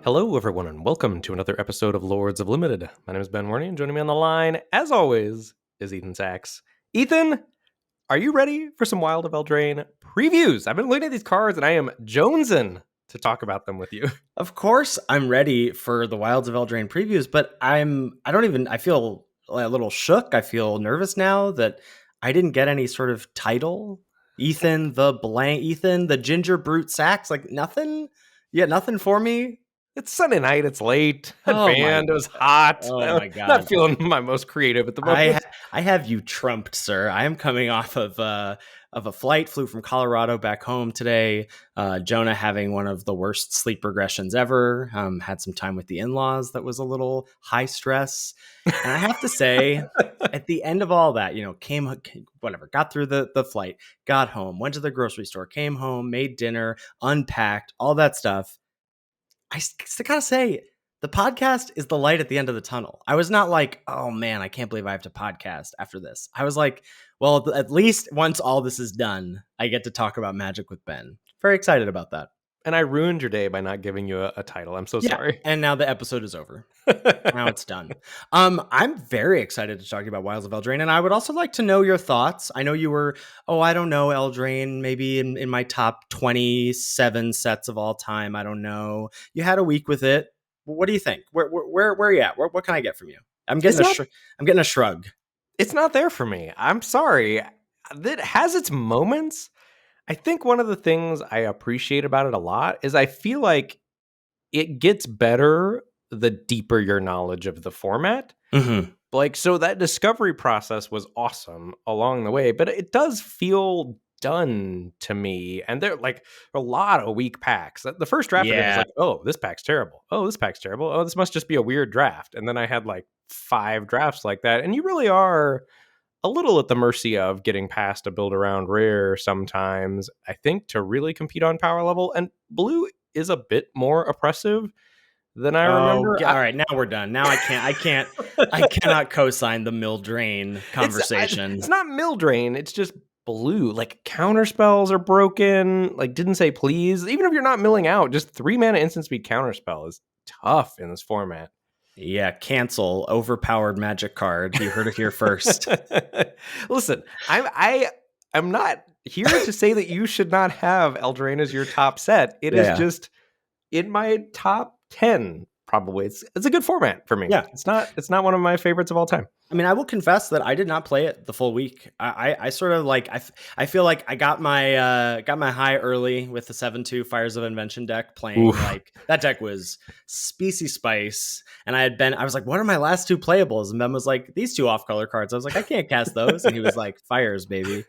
Hello, everyone, and welcome to another episode of Lords of Limited. My name is Ben Warney, and joining me on the line, as always, is Ethan Sachs. Ethan, are you ready for some Wild of Eldraine previews? I've been looking at these cards, and I am jonesing to talk about them with you. Of course, I'm ready for the Wilds of Eldraine previews, but I feel a little shook. I feel nervous now that I didn't get any sort of title. Ethan, the ginger brute Sachs, like nothing. Yeah, nothing for me. It's Sunday night, it's late, had Oh my band, it was hot. Oh my Not God. feeling my most creative at the moment. I have you trumped, sir. I am coming off of a flight, flew from Colorado back home today. Jonah having one of the worst sleep regressions ever. Had some time with the in-laws that was a little high stress. And I have to say, at the end of all that, got through the flight, got home, went to the grocery store, came home, made dinner, unpacked, all that stuff. I still gotta say, the podcast is the light at the end of the tunnel. I was not like, oh man, I can't believe I have to podcast after this. I was like, well, at least once all this is done, I get to talk about Magic with Ben. Very excited about that. And I ruined your day by not giving you a title. I'm so sorry. And now the episode is over. Now it's done. I'm very excited to talk about Wilds of Eldraine, and I would also like to know your thoughts. I know you were, I don't know, Eldraine, maybe in my top 27 sets of all time. I don't know. You had a week with it. What do you think? Where are you at? What can I get from you? I'm getting a shrug. It's not there for me. I'm sorry. It has its moments. I think one of the things I appreciate about it a lot is I feel like it gets better the deeper your knowledge of the format. Mm-hmm. Like, so that discovery process was awesome along the way, but it does feel done to me. And there like a lot of weak packs. The first draft of it was like, oh, this pack's terrible. Oh, this pack's terrible. Oh, this must just be a weird draft. And then I had like 5 drafts like that. And you really are a little at the mercy of getting past a build around rare sometimes, I think, to really compete on power level. And blue is a bit more oppressive than I remember. All right, now we're done. Now I cannot co-sign the mill drain conversation. It's not mill drain, it's just blue. Like, counter spells are broken. Like, didn't say please. Even if you're not milling out, just 3 mana instant speed counter spell is tough in this format. Yeah, cancel overpowered magic card. You heard it here first. Listen, I'm not here to say that you should not have Eldraine as your top set. It is just in my top 10. Probably it's a good format for me. Yeah, it's not one of my favorites of all time. I mean, I will confess that I did not play it the full week. I sort of like I feel like I got my high early with the 7/2 Fires of Invention deck playing. Oof. Like that deck was Species Spice, and I was like, what are my last 2 playables? And Ben was like, these 2 off-color cards. I was like, I can't cast those, and he was like, Fires, baby.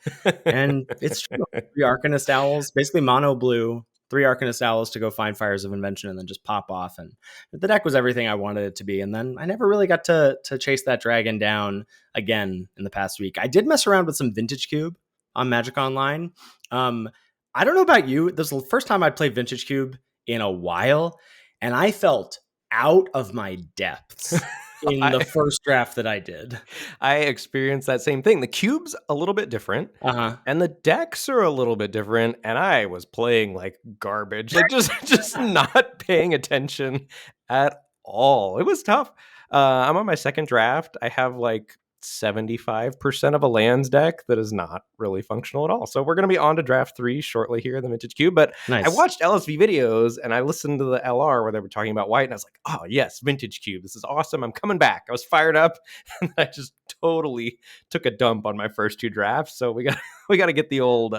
And it's true. 3 Arcanist Owls, basically mono blue. 3 Arcanist Owls to go find Fires of Invention and then just pop off. And the deck was everything I wanted it to be. And then I never really got to chase that dragon down again in the past week. I did mess around with some Vintage Cube on Magic Online. I don't know about you. This was the first time I played Vintage Cube in a while, and I felt out of my depths in the first draft that I did. I experienced that same thing. The cube's a little bit different, and the decks are a little bit different, and I was playing like garbage, like just not paying attention at all. It was tough. I'm on my second draft. I have like 75% of a lands deck that is not really functional at all. So we're going to be on to draft 3 shortly here in the Vintage Cube. But nice. I watched LSV videos and I listened to the LR where they were talking about white, and I was like, oh yes, Vintage Cube. This is awesome. I'm coming back. I was fired up, and I just totally took a dump on my first 2 drafts. So we got to get the old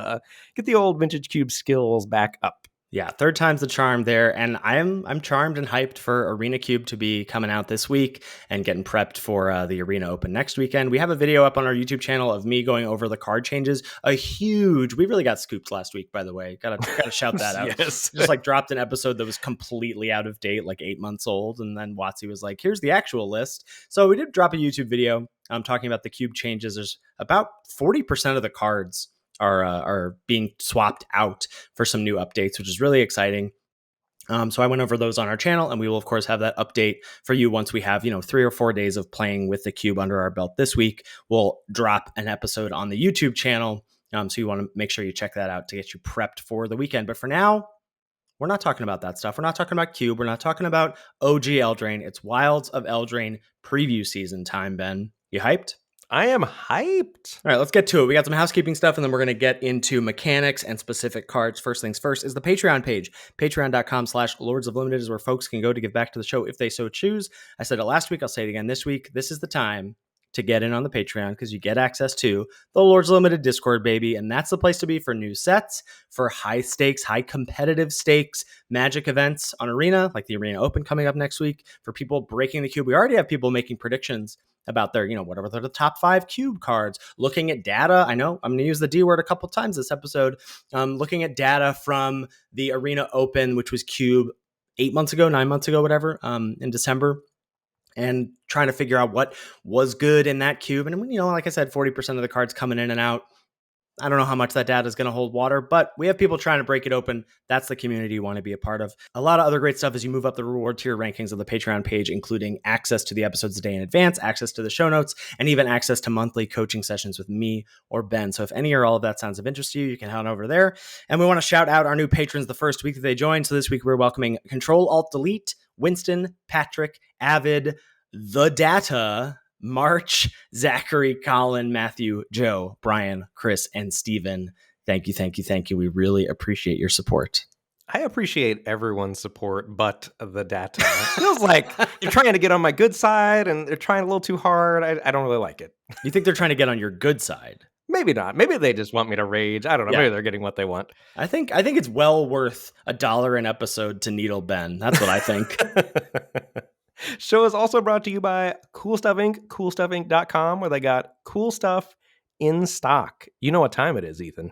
Vintage Cube skills back up. Yeah, 3rd time's the charm there, and I'm charmed and hyped for Arena Cube to be coming out this week and getting prepped for the Arena Open next weekend. We have a video up on our YouTube channel of me going over the card changes. We really got scooped last week, by the way. Gotta shout that out. Yes. Just like dropped an episode that was completely out of date, like 8 months old, and then Watsy was like, here's the actual list. So we did drop a YouTube video talking about the cube changes. There's about 40% of the cards are being swapped out for some new updates, which is really exciting. So I went over those on our channel, and we will of course have that update for you once we have 3 or 4 days of playing with the cube under our belt. This week we'll drop an episode on the YouTube channel, so you want to make sure you check that out to get you prepped for the weekend. But for now, We're not talking about that stuff. We're not talking about Cube. We're not talking about OG Eldraine. It's Wilds of Eldraine preview season time, Ben. You hyped? I am hyped. All right, let's get to it. We got some housekeeping stuff, and then we're going to get into mechanics and specific cards. First things first is the Patreon page. Patreon.com/Lords of Limited is where folks can go to give back to the show if they so choose. I said it last week. I'll say it again this week. This is the time to get in on the Patreon because you get access to the Lords of Limited Discord, baby. And that's the place to be for new sets, for high stakes, high competitive stakes, Magic events on Arena, like the Arena Open coming up next week, for people breaking the cube. We already have people making predictions about their, whatever the top 5 cube cards, looking at data. I know I'm going to use the D word a couple times this episode. Looking at data from the Arena Open, which was cube 9 months ago, whatever, in December, and trying to figure out what was good in that cube. And, like I said, 40% of the cards coming in and out. I don't know how much that data is going to hold water, but we have people trying to break it open. That's the community you want to be a part of. A lot of other great stuff as you move up the reward tier rankings of the Patreon page, including access to the episodes a day in advance, access to the show notes, and even access to monthly coaching sessions with me or Ben. So if any or all of that sounds of interest to you, you can head on over there. And we want to shout out our new patrons the first week that they joined. So this week we're welcoming Control-Alt-Delete, Winston, Patrick, Avid, The Data, March, Zachary, Colin, Matthew, Joe, Brian, Chris, and Steven. Thank you. We really appreciate your support. I appreciate everyone's support, but the data. It feels like you're trying to get on my good side and they're trying a little too hard. I don't really like it. You think they're trying to get on your good side? Maybe not. Maybe they just want me to rage. I don't know. Yeah. Maybe they're getting what they want. I think it's well worth $1 an episode to needle Ben. That's what I think. Show is also brought to you by Cool Stuff Inc., coolstuffinc.com, where they got cool stuff in stock. You know what time it is, Ethan.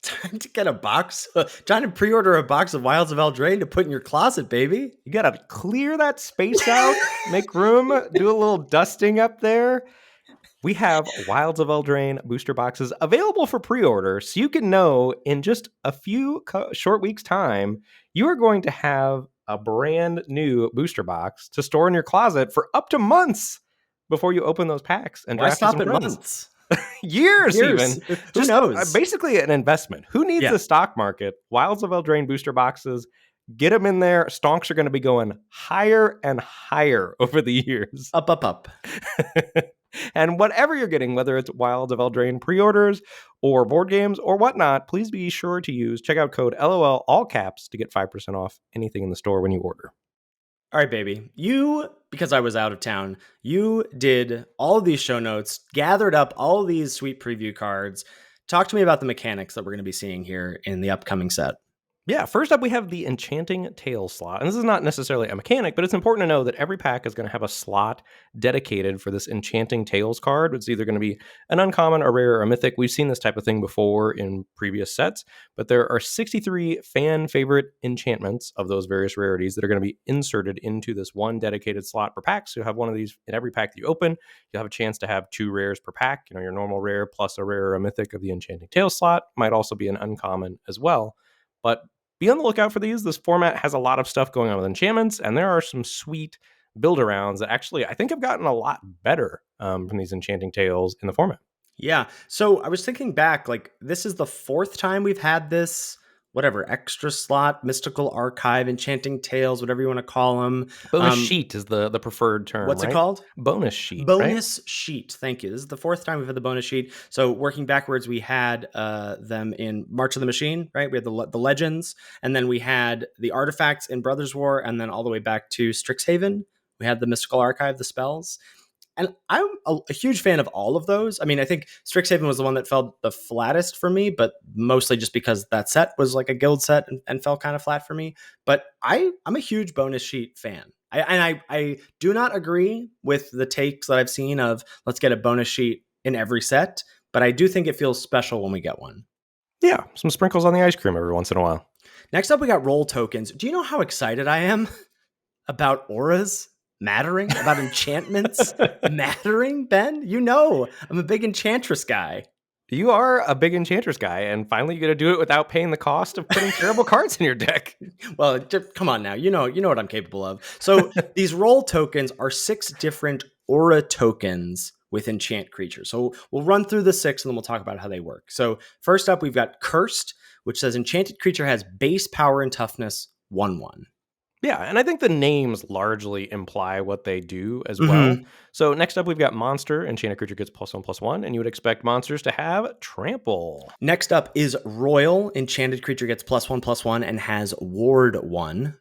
Time to get a box. Trying to pre-order a box of Wilds of Eldraine to put in your closet, baby. You got to clear that space out, make room, do a little dusting up there. We have Wilds of Eldraine booster boxes available for pre-order, so you can know in just a few short weeks' time, you are going to have a brand new booster box to store in your closet for up to months before you open those packs. And why stop at months? Years even. Who knows? Basically an investment. Who needs the stock market? Wilds of Eldraine booster boxes. Get them in there. Stonks are going to be going higher and higher over the years. Up. And whatever you're getting, whether it's Wilds of Eldraine pre-orders or board games or whatnot, please be sure to check out code LOL, all caps, to get 5% off anything in the store when you order. All right, baby. Because I was out of town, you did all of these show notes, gathered up all of these sweet preview cards. Talk to me about the mechanics that we're going to be seeing here in the upcoming set. Yeah, first up, we have the Enchanting Tales slot. And this is not necessarily a mechanic, but it's important to know that every pack is going to have a slot dedicated for this Enchanting Tales card. It's either going to be an uncommon, a rare, or a mythic. We've seen this type of thing before in previous sets, but there are 63 fan favorite enchantments of those various rarities that are going to be inserted into this one dedicated slot per pack. So you'll have one of these in every pack that you open. You'll have a chance to have 2 rares per pack, your normal rare plus a rare or a mythic of the Enchanting Tales slot. Might also be an uncommon as well. But be on the lookout for these. This format has a lot of stuff going on with enchantments, and there are some sweet build-arounds that actually I think have gotten a lot better from these Enchanting Tales in the format. Yeah. So I was thinking back, this is the 4th time we've had this, extra slot, mystical archive, Enchanting Tales, whatever you want to call them. Bonus sheet is the preferred term. What's it called? Bonus sheet. Bonus sheet. Thank you. This is the 4th time we've had the bonus sheet. So working backwards, we had them in March of the Machine, right? We had the legends, and then we had the artifacts in Brothers War, and then all the way back to Strixhaven, we had the mystical archive, the spells. And I'm a huge fan of all of those. I mean, I think Strixhaven was the one that felt the flattest for me, but mostly just because that set was like a guild set and fell kind of flat for me. But I'm a huge bonus sheet fan. I do not agree with the takes that I've seen of let's get a bonus sheet in every set, but I do think it feels special when we get one. Yeah, some sprinkles on the ice cream every once in a while. Next up, we got roll tokens. Do you know how excited I am about auras mattering, about enchantments mattering, Ben? I'm a big enchantress guy. You are a big enchantress guy, and finally you get to do it without paying the cost of putting terrible cards in your deck. Well, come on now. You know what I'm capable of. So these roll tokens are 6 different aura tokens with enchant creatures. So we'll run through the 6 and then we'll talk about how they work. So first up, we've got Cursed, which says enchanted creature has base power and toughness 1/1. Yeah, and I think the names largely imply what they do as well. So next up, we've got Monster. Enchanted creature gets +1/+1, and you would expect monsters to have Trample. Next up is Royal. Enchanted creature gets +1/+1 and has Ward 1.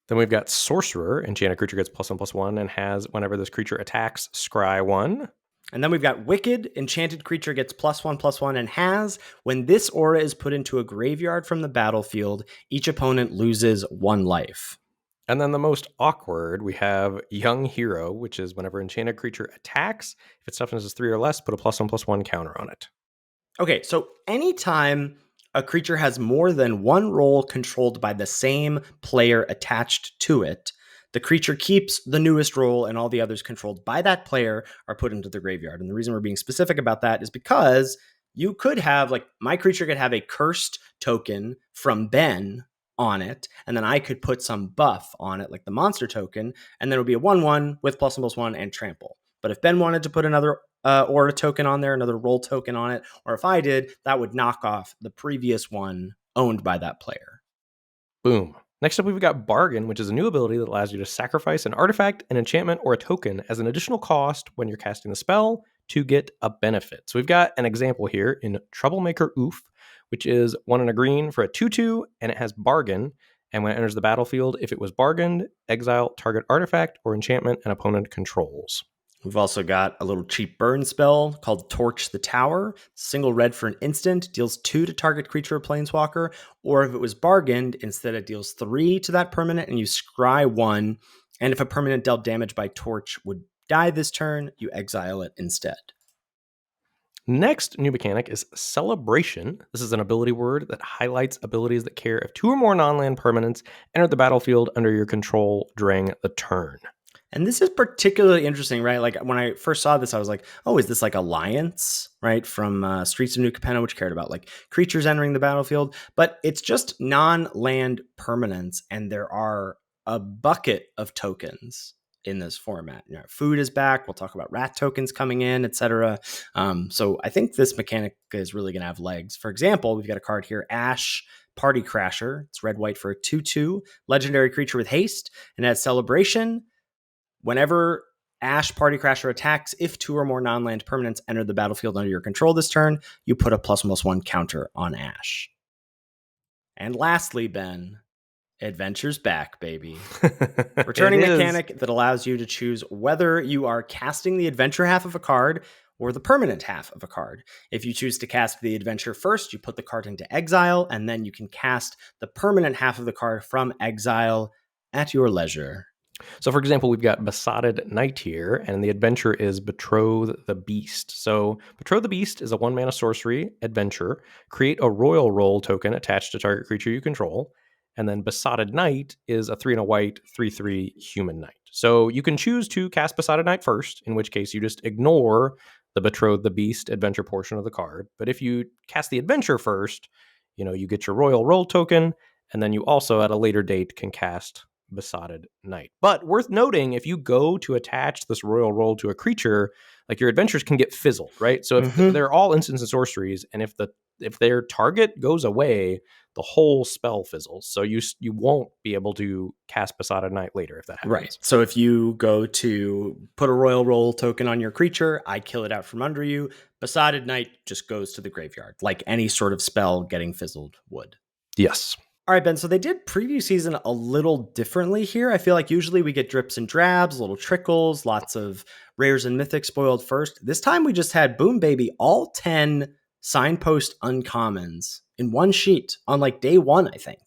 Then we've got Sorcerer. Enchanted creature gets +1/+1 and has, whenever this creature attacks, Scry 1. And then we've got Wicked. Enchanted creature gets +1/+1 and has, when this aura is put into a graveyard from the battlefield, each opponent loses 1 life. And then the most awkward, we have Young Hero, which is whenever enchanted creature attacks, if its toughness is 3 or less, put a +1/+1 counter on it. Okay, so anytime a creature has more than one role controlled by the same player attached to it, the creature keeps the newest role and all the others controlled by that player are put into the graveyard. And the reason we're being specific about that is because you could have, like, my creature could have a cursed token from Ben on it, and then I could put some buff on it, like the monster token, and then it would be a 1/1 with +1/+1 and trample. But if Ben wanted to put another aura token on there, another role token on it, or if I did, that would knock off the previous one owned by that player. Boom. Next up, we've got Bargain, which is a new ability that allows you to sacrifice an artifact, an enchantment, or a token as an additional cost when you're casting the spell to get a benefit. So we've got an example here in Troublemaker Oof, which is 1 and a green for a 2/2, and it has Bargain. And when it enters the battlefield, if it was bargained, exile target artifact or enchantment an opponent controls. We've also got a little cheap burn spell called Torch the Tower. Single red for an instant, deals 2 to target creature or planeswalker, or if it was bargained, instead it deals 3 to that permanent and you scry 1. And if a permanent dealt damage by Torch would die this turn, you exile it instead. Next new mechanic is Celebration. This is an ability word that highlights abilities that care if 2 or more non-land permanents enter the battlefield under your control during the turn. And this is particularly interesting, right? Like, when I first saw this, I was like, oh, is this like Alliance, right? From Streets of New Capenna, which cared about like creatures entering the battlefield. But it's just non-land permanents, and there are a bucket of tokens in this format. You know, food is back. We'll talk about rat tokens coming in, etc. So I think this mechanic is really going to have legs. For example, we've got a card here, Ash Party Crasher. It's red-white for a 2/2, legendary creature with haste, and it has Celebration. Whenever Ash Party Crasher attacks, if 2 or more non-land permanents enter the battlefield under your control this turn, you put a +1/+1 counter on Ash. And lastly, Ben, Adventure's back, baby. Returning mechanic that allows you to choose whether you are casting the adventure half of a card or the permanent half of a card. If you choose to cast the adventure first, you put the card into exile, and then you can cast the permanent half of the card from exile at your leisure. So, for example, we've got Besotted Knight here, and the adventure is Betroth the Beast. So, Betroth the Beast is a 1-mana sorcery adventure. Create a royal role token attached to target creature you control. And then Besotted Knight is a 3 and a white, 3/3 human knight. So, you can choose to cast Besotted Knight first, in which case you just ignore the Betroth the Beast adventure portion of the card. But if you cast the adventure first, you get your royal role token, and then you also at a later date can cast Besotted Knight. But worth noting, if you go to attach this royal role to a creature, like, your adventures can get fizzled, right? So if they're all instants and sorceries, and if their target goes away, the whole spell fizzles. So you won't be able to cast Besotted Knight later if that happens. Right. So if you go to put a royal role token on your creature, I kill it out from under you, Besotted Knight just goes to the graveyard, like any sort of spell getting fizzled would. Yes. All right, Ben, so they did preview season a little differently here. I feel like usually we get drips and drabs, little trickles, lots of rares and mythics spoiled first. This time we just had, boom, baby, all 10 signpost uncommons in one sheet on like day 1, I think.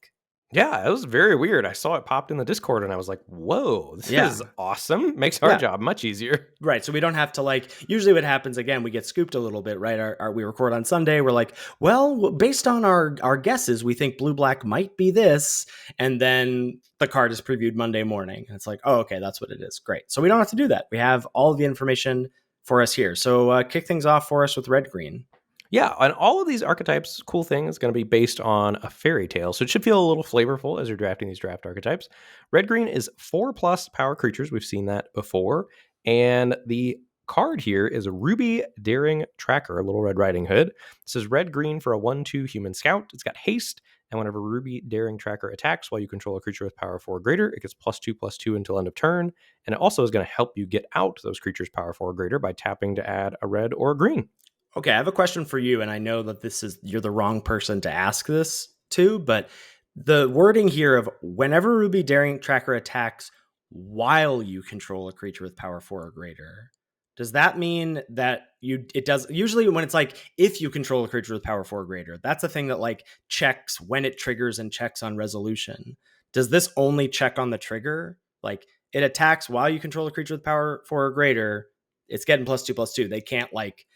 Yeah, it was very weird. I saw it popped in the Discord and I was like, whoa, this is awesome. Makes our job much easier. Right. So we don't have to, like, usually what happens, again, we get scooped a little bit, right? We record on Sunday. We're like, well, based on our guesses, we think blue-black might be this. And then the card is previewed Monday morning. And it's like, oh, okay, that's what it is. Great. So we don't have to do that. We have all of the information for us here. So kick things off for us with red-green. Yeah, and all of these archetypes, cool thing, is going to be based on a fairy tale, so it should feel a little flavorful as you're drafting these draft archetypes. Red-green is 4+ power creatures. We've seen that before. And the card here is a Ruby Daring Tracker, a Little Red Riding Hood. This is red-green for a 1/2 human scout. It's got haste, And whenever Ruby Daring Tracker attacks while you control a creature with power 4 or greater, it gets +2/+2 until end of turn. And it also is going to help you get out those creatures power 4 or greater by tapping to add a red or a green. Okay, I have a question for you, and I know that you're the wrong person to ask this to, but the wording here of whenever Ruby Daring Tracker attacks while you control a creature with power 4 or greater, does that mean that it does usually when it's like if you control a creature with power 4 or greater, that's a thing that like checks when it triggers and checks on resolution. Does this only check on the trigger? Like it attacks while you control a creature with power 4 or greater, it's getting +2/+2. They can't like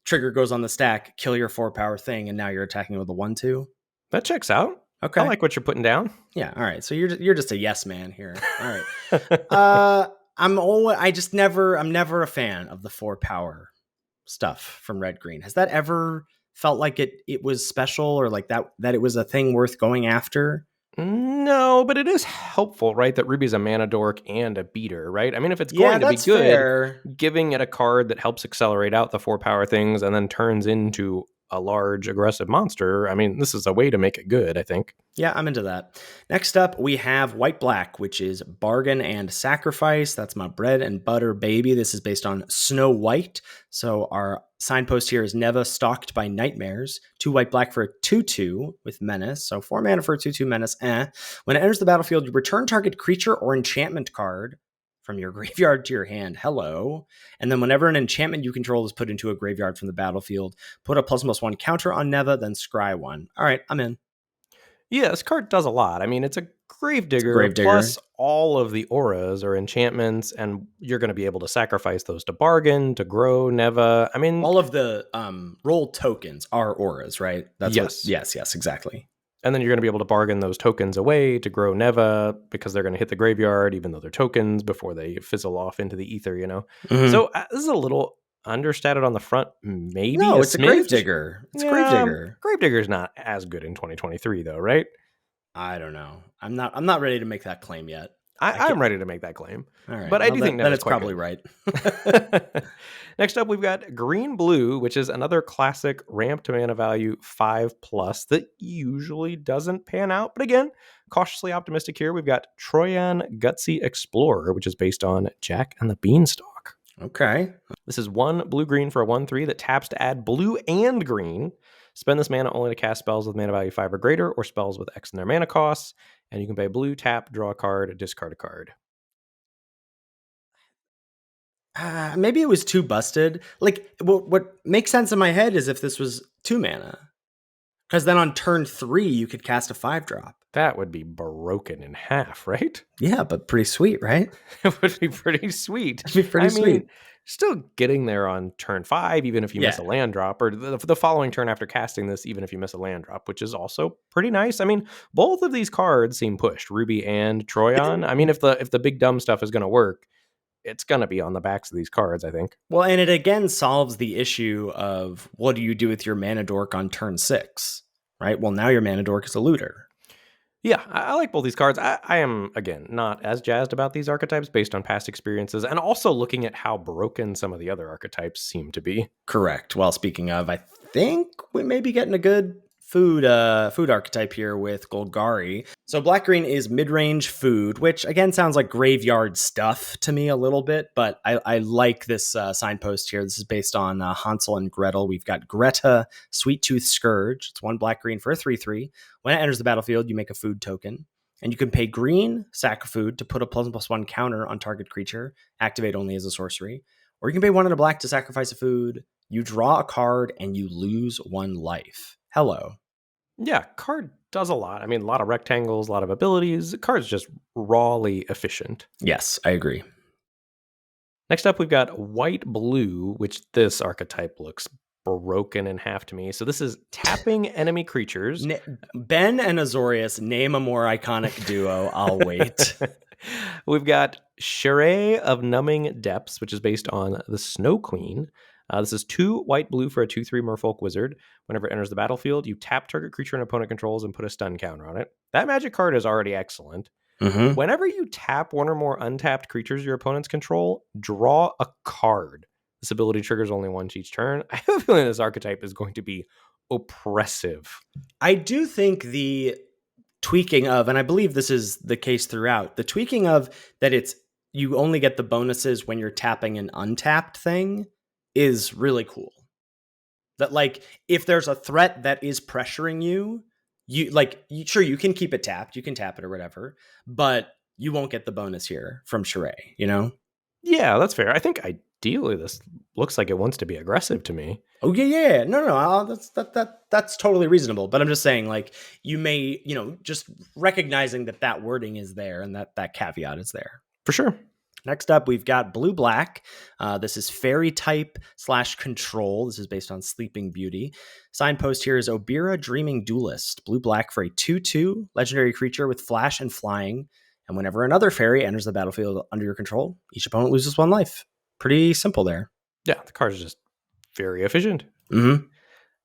trigger goes on the stack, kill your 4 power thing, and now you're attacking with a 1/2. That checks out. Okay, I like what you're putting down. Yeah, all right. So you're just a yes man here. All right. I'm never a fan of the 4 power stuff from Red Green. Has that ever felt like it was special or like that it was a thing worth going after? No, but it is helpful, right? That Ruby's a mana dork and a beater, right? I mean, if it's going to be good, fair. Giving it a card that helps accelerate out the 4 power things and then turns into a large aggressive monster, I mean, this is a way to make it good, I think. Yeah, I'm into that. Next up, we have White Black, which is Bargain and Sacrifice. That's my bread and butter baby. This is based on Snow White. So our signpost here is Neva Stalked by Nightmares. 2 White Black for a 2/2 with Menace. So 4 mana for a 2/2 Menace. When it enters the battlefield, you return target creature or enchantment card from your graveyard to your hand. Hello. And then whenever an enchantment you control is put into a graveyard from the battlefield, put a +1/+1 counter on Neva, then scry 1. All right, I'm in. Yeah, this card does a lot. I mean, it's a Gravedigger, plus all of the auras or enchantments, and you're going to be able to sacrifice those to bargain, to grow Neva. I mean, all of the roll tokens are auras, right? Yes, exactly. And then you're going to be able to bargain those tokens away to grow Neva because they're going to hit the graveyard, even though they're tokens, before they fizzle off into the ether, you know? Mm-hmm. So this is a little understated on the front, maybe. No, it's a Gravedigger. It's Gravedigger. Gravedigger's not as good in 2023, though, right? I don't know. I'm not ready to make that claim yet. I'm ready to make that claim. All right. But I do think that it's probably right. Next up, we've got Green Blue, which is another classic ramp to mana value 5+ that usually doesn't pan out. But again, cautiously optimistic here. We've got Troyan Gutsy Explorer, which is based on Jack and the Beanstalk. Okay. This is 1 blue-green for a 1/3 that taps to add blue and green. Spend this mana only to cast spells with mana value 5 or greater, or spells with X in their mana costs. And you can pay blue, tap, draw a card, discard a card. Maybe it was too busted. Like, what makes sense in my head is if this was 2 mana. Because then on turn 3, you could cast a 5-drop. That would be broken in half, right? Yeah, but pretty sweet, right? It would be pretty sweet. It'd be pretty sweet. Still getting there on turn 5, even if you miss a land drop, or the following turn after casting this, even if you miss a land drop, which is also pretty nice. I mean, both of these cards seem pushed, Ruby and Troyan. I mean, if the big dumb stuff is going to work, it's going to be on the backs of these cards, I think. Well, and it again solves the issue of what do you do with your mana dork on turn 6, right? Well, now your mana dork is a looter. Yeah, I like both these cards. I am, again, not as jazzed about these archetypes based on past experiences, and also looking at how broken some of the other archetypes seem to be. Correct. Well, speaking of, I think we may be getting a good food archetype here with Golgari. So black-green is mid-range food, which again sounds like graveyard stuff to me a little bit, but I like this signpost here. This is based on Hansel and Gretel. We've got Greta, Sweet Tooth Scourge. It's 1 black-green for a 3/3. When it enters the battlefield, you make a food token, and you can pay green, sack a food, to put a +1/+1 counter on target creature, activate only as a sorcery, or you can pay 1 and a black to sacrifice a food, you draw a card, and you lose 1 life. Hello. Yeah, card does a lot. I mean, a lot of rectangles, a lot of abilities. The card's just rawly efficient. Yes, I agree. Next up, we've got white-blue, which this archetype looks broken in half to me. So this is tapping enemy creatures. Ben and Azorius, name a more iconic duo. I'll wait. We've got Charade of Numbing Depths, which is based on the Snow Queen. This is 2 white-blue for a 2/3 Merfolk Wizard. Whenever it enters the battlefield, you tap target creature an opponent controls and put a stun counter on it. That magic card is already excellent. Mm-hmm. Whenever you tap 1 or more untapped creatures your opponents control, draw a card. This ability triggers only once each turn. I have a feeling this archetype is going to be oppressive. I do think the tweaking of, and I believe this is the case throughout, the tweaking of that you only get the bonuses when you're tapping an untapped thing is really cool. That like if there's a threat that is pressuring you, sure you can keep it tapped, you can tap it or whatever, but you won't get the bonus here from Sheree, you know? Yeah, that's fair. I think ideally this looks like it wants to be aggressive to me. Oh yeah. No. That's totally reasonable. But I'm just saying, like, you may, just recognizing that wording is there and that caveat is there. For sure. Next up, we've got blue-black. This is fairy type / control. This is based on Sleeping Beauty. Signpost here is Obira Dreaming Duelist. Blue-black for a 2/2 legendary creature with flash and flying. And whenever another fairy enters the battlefield under your control, each opponent loses 1 life. Pretty simple there. Yeah, the card is just very efficient. Mm-hmm.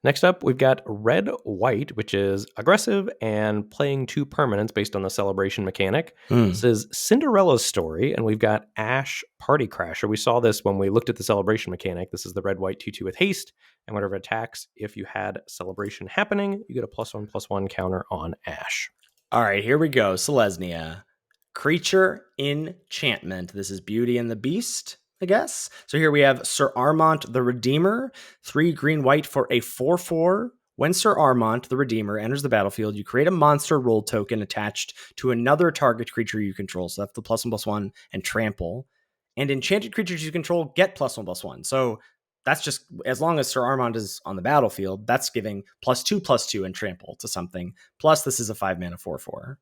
Next up, we've got red-white, which is aggressive and playing 2 permanents based on the celebration mechanic. This is Cinderella's Story, and we've got Ash Party Crasher. We saw this when we looked at the celebration mechanic. This is the red-white 2/2 with haste, and whenever it attacks, if you had celebration happening, you get a +1/+1 counter on Ash. All right, here we go. Selesnya. Creature enchantment. This is Beauty and the Beast, I guess. So here we have Sir Armont the Redeemer, 3 green-white for a 4/4. When Sir Armont the Redeemer enters the battlefield, you create a monster role token attached to another target creature you control. So that's the +1/+1 and trample. And enchanted creatures you control get +1/+1. So that's just, as long as Sir Armont is on the battlefield, that's giving +2/+2 and trample to something. Plus, this is a 5-mana 4/4.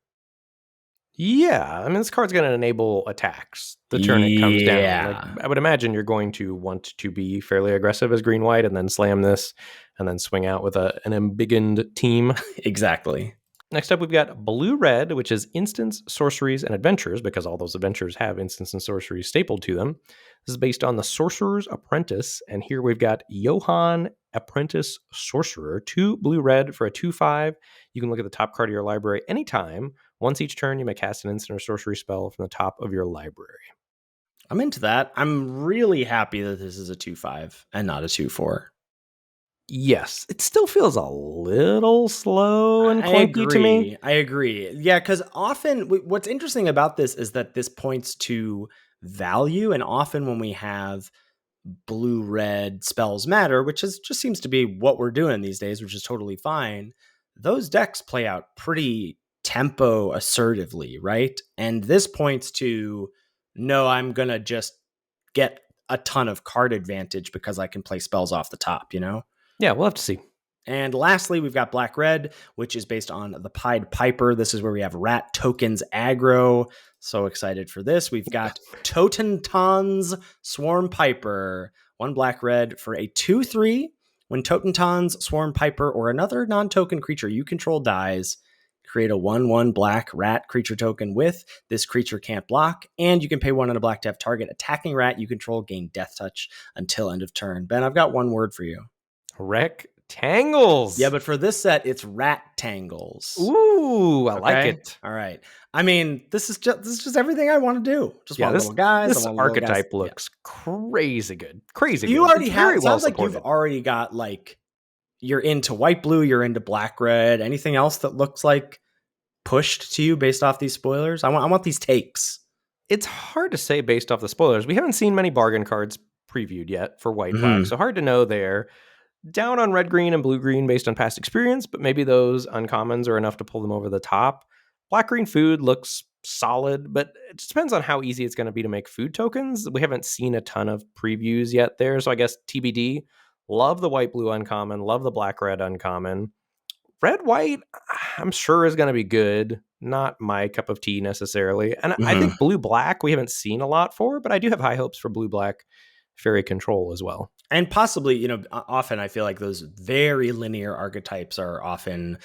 Yeah, I mean, this card's going to enable attacks the turn it comes down. Like, I would imagine you're going to want to be fairly aggressive as green-white and then slam this and then swing out with an embiggened team. Exactly. Next up, we've got blue-red, which is instants, sorceries, and adventures, because all those adventures have instants and sorceries stapled to them. This is based on the Sorcerer's Apprentice, and here we've got Johann Apprentice Sorcerer, 2 blue-red for a 2/5. You can look at the top card of your library anytime. Once each turn, you may cast an instant or sorcery spell from the top of your library. I'm into that. I'm really happy that this is a 2/5 and not a 2/4. Yes, it still feels a little slow and clunky to me. I agree. Yeah, because often what's interesting about this is that this points to value, and often when we have blue-red spells matter, which just seems to be what we're doing these days, which is totally fine, those decks play out pretty tempo assertively, right? And this points to, no, I'm going to just get a ton of card advantage because I can play spells off the top, you know? Yeah, we'll have to see. And lastly, we've got black-red, which is based on the Pied Piper. This is where we have rat tokens aggro. So excited for this. We've got Totentan's Swarm Piper, 1 black-red for a 2/3. When Totentan's Swarm Piper or another non-token creature you control dies, create a 1/1 black rat creature token with this creature can't block, and you can pay 1 and a black to have target attacking rat you control gain death touch until end of turn. Ben, I've got one word for you. Rectangles. Yeah, but for this set, it's rat tangles. Ooh, I like it. All right. I mean, this is just everything I want to do. Just want little guys. This archetype looks crazy good. Crazy. You good. Already have. It sounds well like you've already got you're into white blue. You're into black red. Anything else that looks like pushed to you based off these spoilers? I want these takes. It's hard to say based off the spoilers. We haven't seen many bargain cards previewed yet for white black, so hard to know there. Down on red-green and blue-green based on past experience, but maybe those uncommons are enough to pull them over the top. Black-green food looks solid, but it just depends on how easy it's going to be to make food tokens. We haven't seen a ton of previews yet there, so I guess TBD. Love the white-blue uncommon, love the black-red uncommon. Red-white, I'm sure is going to be good. Not my cup of tea necessarily. And I think blue-black we haven't seen a lot for, but I do have high hopes for blue-black fairy control as well. And possibly, often I feel like those very linear archetypes are often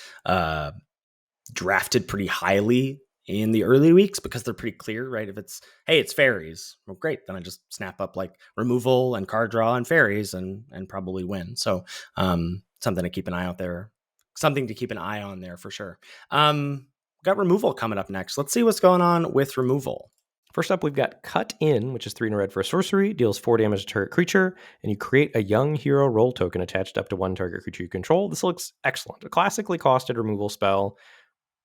drafted pretty highly in the early weeks because they're pretty clear, right? If it's, hey, it's fairies, well, great. Then I just snap up like removal and card draw and fairies and probably win. So something to keep an eye out there. Something to keep an eye on there for sure. Got removal coming up next. Let's see what's going on with removal. First up, we've got Cut In, which is 3 and a red for a sorcery, deals 4 damage to target creature, and you create a young hero role token attached up to 1 target creature you control. This looks excellent. A classically costed removal spell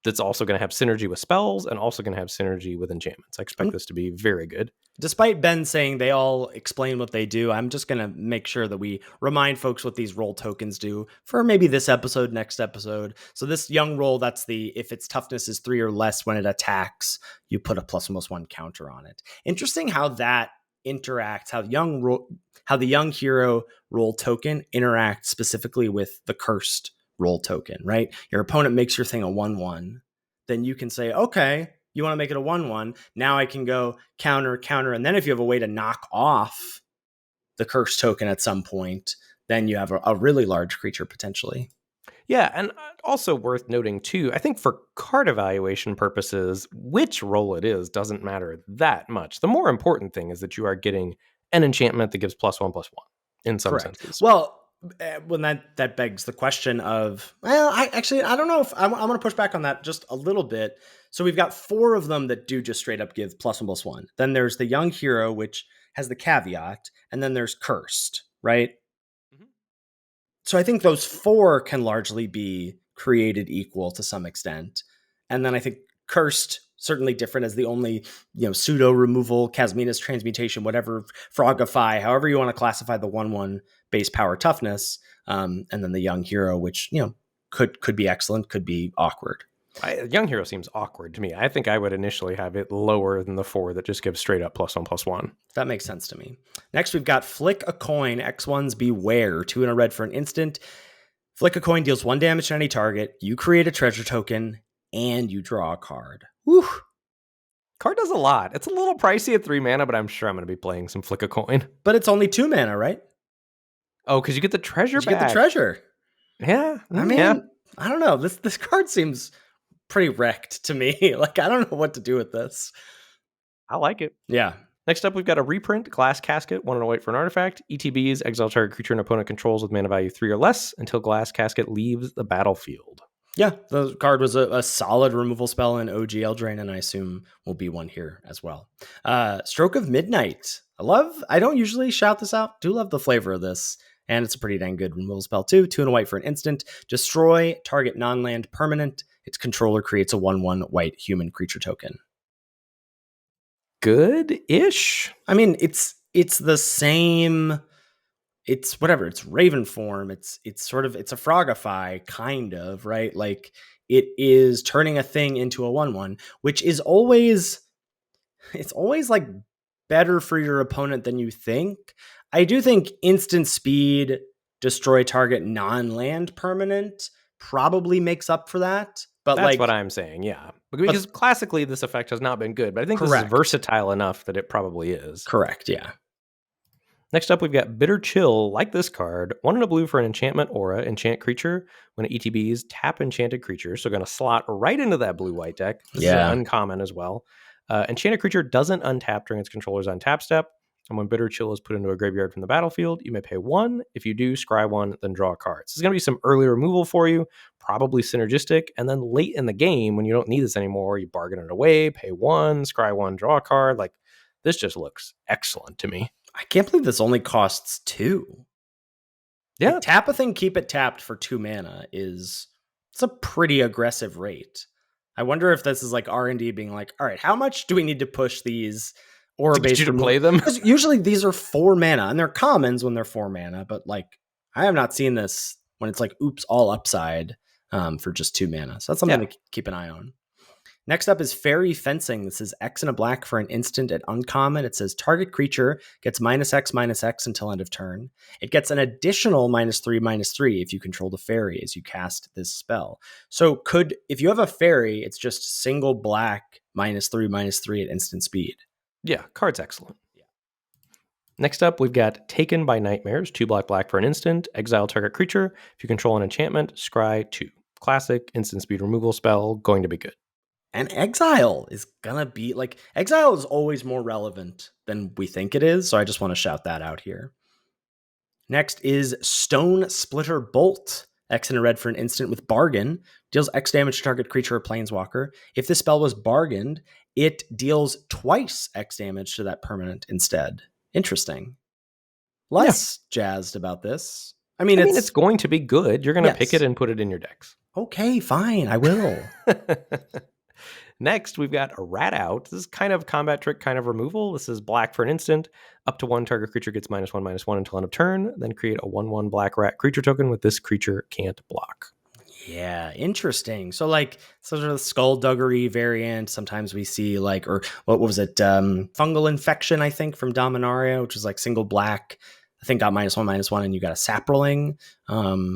that's also going to have synergy with spells and also going to have synergy with enchantments. I expect this to be very good. Despite Ben saying they all explain what they do, I'm just going to make sure that we remind folks what these role tokens do for maybe this episode, next episode. So this young role, that's if its toughness is 3 or less when it attacks, you put a +1/+1 counter on it. Interesting how that interacts, how the young hero role token interacts specifically with the cursed role token, right? Your opponent makes your thing a 1/1. Then you can say, okay, you want to make it a 1/1. Now I can go counter. And then if you have a way to knock off the curse token at some point, then you have a really large creature potentially. Yeah, and also worth noting too, I think for card evaluation purposes, which role it is doesn't matter that much. The more important thing is that you are getting an enchantment that gives +1/+1 in some senses. Well, when that begs the question of, well, I don't know if I'm going to push back on that just a little bit. So we've got 4 of them that do just straight up give +1/+1. Then there's the young hero, which has the caveat, and then there's cursed, right? Mm-hmm. So I think those 4 can largely be created equal to some extent. And then I think cursed, certainly different as the only, pseudo removal, Casmina's transmutation, whatever, Frogify, however you want to classify the 1/1 base power toughness. And then the young hero, which, could be excellent, could be awkward. Young hero seems awkward to me. I think I would initially have it lower than the 4 that just gives straight up +1/+1. That makes sense to me. Next, we've got Flick a Coin, X1's Beware, 2 and a red for an instant. Flick a Coin deals 1 damage to any target. You create a treasure token, and you draw a card. Whew. Card does a lot. It's a little pricey at 3 mana, but I'm sure I'm going to be playing some Flick a Coin. But it's only 2 mana, right? Oh, because you get the treasure back. You get the treasure. Yeah. I mean, I don't know. This card seems pretty wrecked to me. Like, I don't know what to do with this. I like it. Yeah. Next up, we've got a reprint, Glass Casket, 1 and a white for an artifact. ETBs, exile target creature an opponent controls with mana value 3 or less until Glass Casket leaves the battlefield. Yeah, the card was a solid removal spell in OG Eldraine, and I assume will be one here as well. Stroke of Midnight. I don't usually shout this out. Do love the flavor of this. And it's a pretty dang good removal spell too. 2 and a white for an instant. Destroy target non-land permanent. Its controller creates a 1/1 white human creature token. Good-ish. I mean, it's the same. It's whatever. It's Raven form. It's a Frogify kind of, right? Like, it is turning a thing into a 1/1, which is always like better for your opponent than you think. I do think instant speed, destroy target non-land permanent probably makes up for that. But that's what I'm saying, yeah. Because classically this effect has not been good, but I think this is versatile enough that it probably is. Correct, yeah. Next up, we've got Bitter Chill, like this card. 1 and a blue for an enchantment aura, enchant creature. When it ETBs, tap enchanted creature. So going to slot right into that blue-white deck. This is uncommon as well. Enchanted creature doesn't untap during its controller's untap step. And when Bitter Chill is put into a graveyard from the battlefield, you may pay 1. If you do, scry 1, then draw a card. So there's going to be some early removal for you, probably synergistic. And then late in the game, when you don't need this anymore, you bargain it away, pay 1, scry 1, draw a card. Like, this just looks excellent to me. I can't believe this only costs 2. Yeah. Like, tap a thing, keep it tapped for 2 mana it's a pretty aggressive rate. I wonder if this is like R&D being like, all right, how much do we need to push these aura-based to play them? Because usually these are 4 mana, and they're commons when they're 4 mana, but like, I have not seen this when it's like, oops, all upside for just 2 mana. So that's something to keep an eye on. Next up is Fairy Fencing. This is X and a black for an instant at uncommon. It says target creature gets -X/-X until end of turn. It gets an additional -3/-3 if you control the fairy as you cast this spell. So if you have a fairy, it's just single black -3/-3 at instant speed. Yeah, card's excellent. Yeah. Next up, we've got Taken by Nightmares. 2 black for an instant. Exile target creature. If you control an enchantment, scry 2. Classic instant speed removal spell. Going to be good. And Exile is gonna be like, Exile is always more relevant than we think it is. So I just want to shout that out here. Next is Stone Splitter Bolt. X and a red for an instant with bargain. Deals X damage to target creature or planeswalker. If this spell was bargained, it deals twice X damage to that permanent instead. Interesting. Less jazzed about this. I mean, it's going to be good. You're going to pick it and put it in your decks. Okay, fine. I will. Next, we've got a Rat Out. This is kind of combat trick, kind of removal. This is black for an instant. Up to 1 target creature gets -1/-1 until end of turn. Then create a 1/1 black rat creature token with this creature can't block. Yeah, interesting. So like sort of the skullduggery variant. Sometimes we see like, or what was it? Fungal infection, I think, from Dominaria, which is like single black. I think got -1/-1, and you got a Saproling,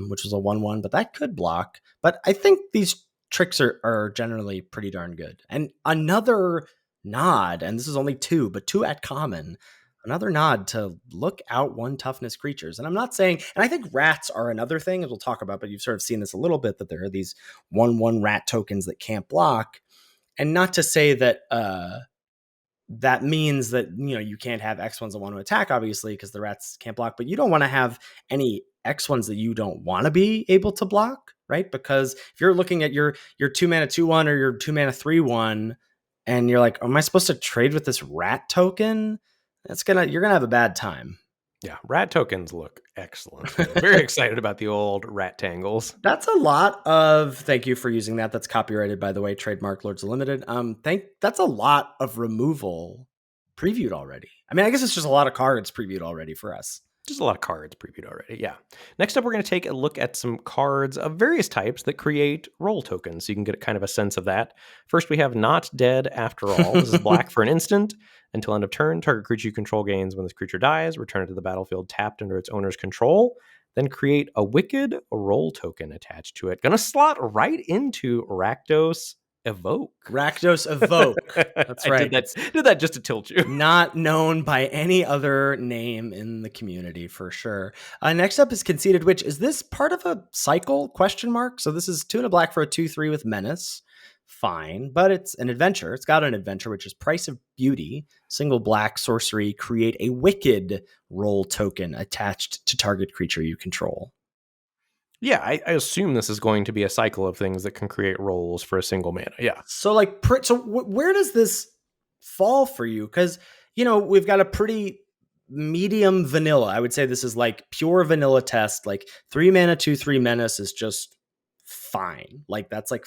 which was a 1/1, but that could block. But I think these tricks are generally pretty darn good. And another nod, and this is only 2, but 2 at common, another nod to look out 1 toughness creatures. And I'm not saying, and I think rats are another thing, as we'll talk about, but you've sort of seen this a little bit, that there are these 1/1 rat tokens that can't block. And not to say that that means that, you know, you can't have X ones that want to attack, obviously, because the rats can't block, but you don't want to have any X ones that you don't want to be able to block, right? Because if you're looking at your 2 mana 2/1 or your 2 mana 3/1, and you're like, am I supposed to trade with this rat token? You're gonna have a bad time. Yeah, rat tokens look excellent. I'm very excited about the old rat tangles. That's a lot of, thank you for using that. That's copyrighted, by the way, trademark Lords of Limited. That's a lot of removal previewed already. I mean, I guess it's just a lot of cards previewed already for us. Just a lot of cards previewed already, yeah. Next up, we're going to take a look at some cards of various types that create role tokens, so you can get kind of a sense of that. First, we have Not Dead After All. This is black for an instant. Until end of turn, target creature you control gains. When this creature dies, return it to the battlefield tapped under its owner's control. Then create a wicked role token attached to it. Going to slot right into Rakdos Evoke. Rakdos Evoke. That's right. I did that just to tilt you. Not known by any other name in the community, for sure. Next up is Conceited Witch. Is this part of a cycle? ? So this is 2 and a black for a 2/3 with Menace. Fine, but it's an adventure. It's got an adventure, which is Price of Beauty. Single black sorcery. Create a wicked role token attached to target creature you control. Yeah, I assume this is going to be a cycle of things that can create roles for a single mana. Yeah. So like, where does this fall for you? Because, you know, we've got a pretty medium vanilla. I would say this is like pure vanilla test. Like 3 mana, 2/3 Menace is just fine. Like that's like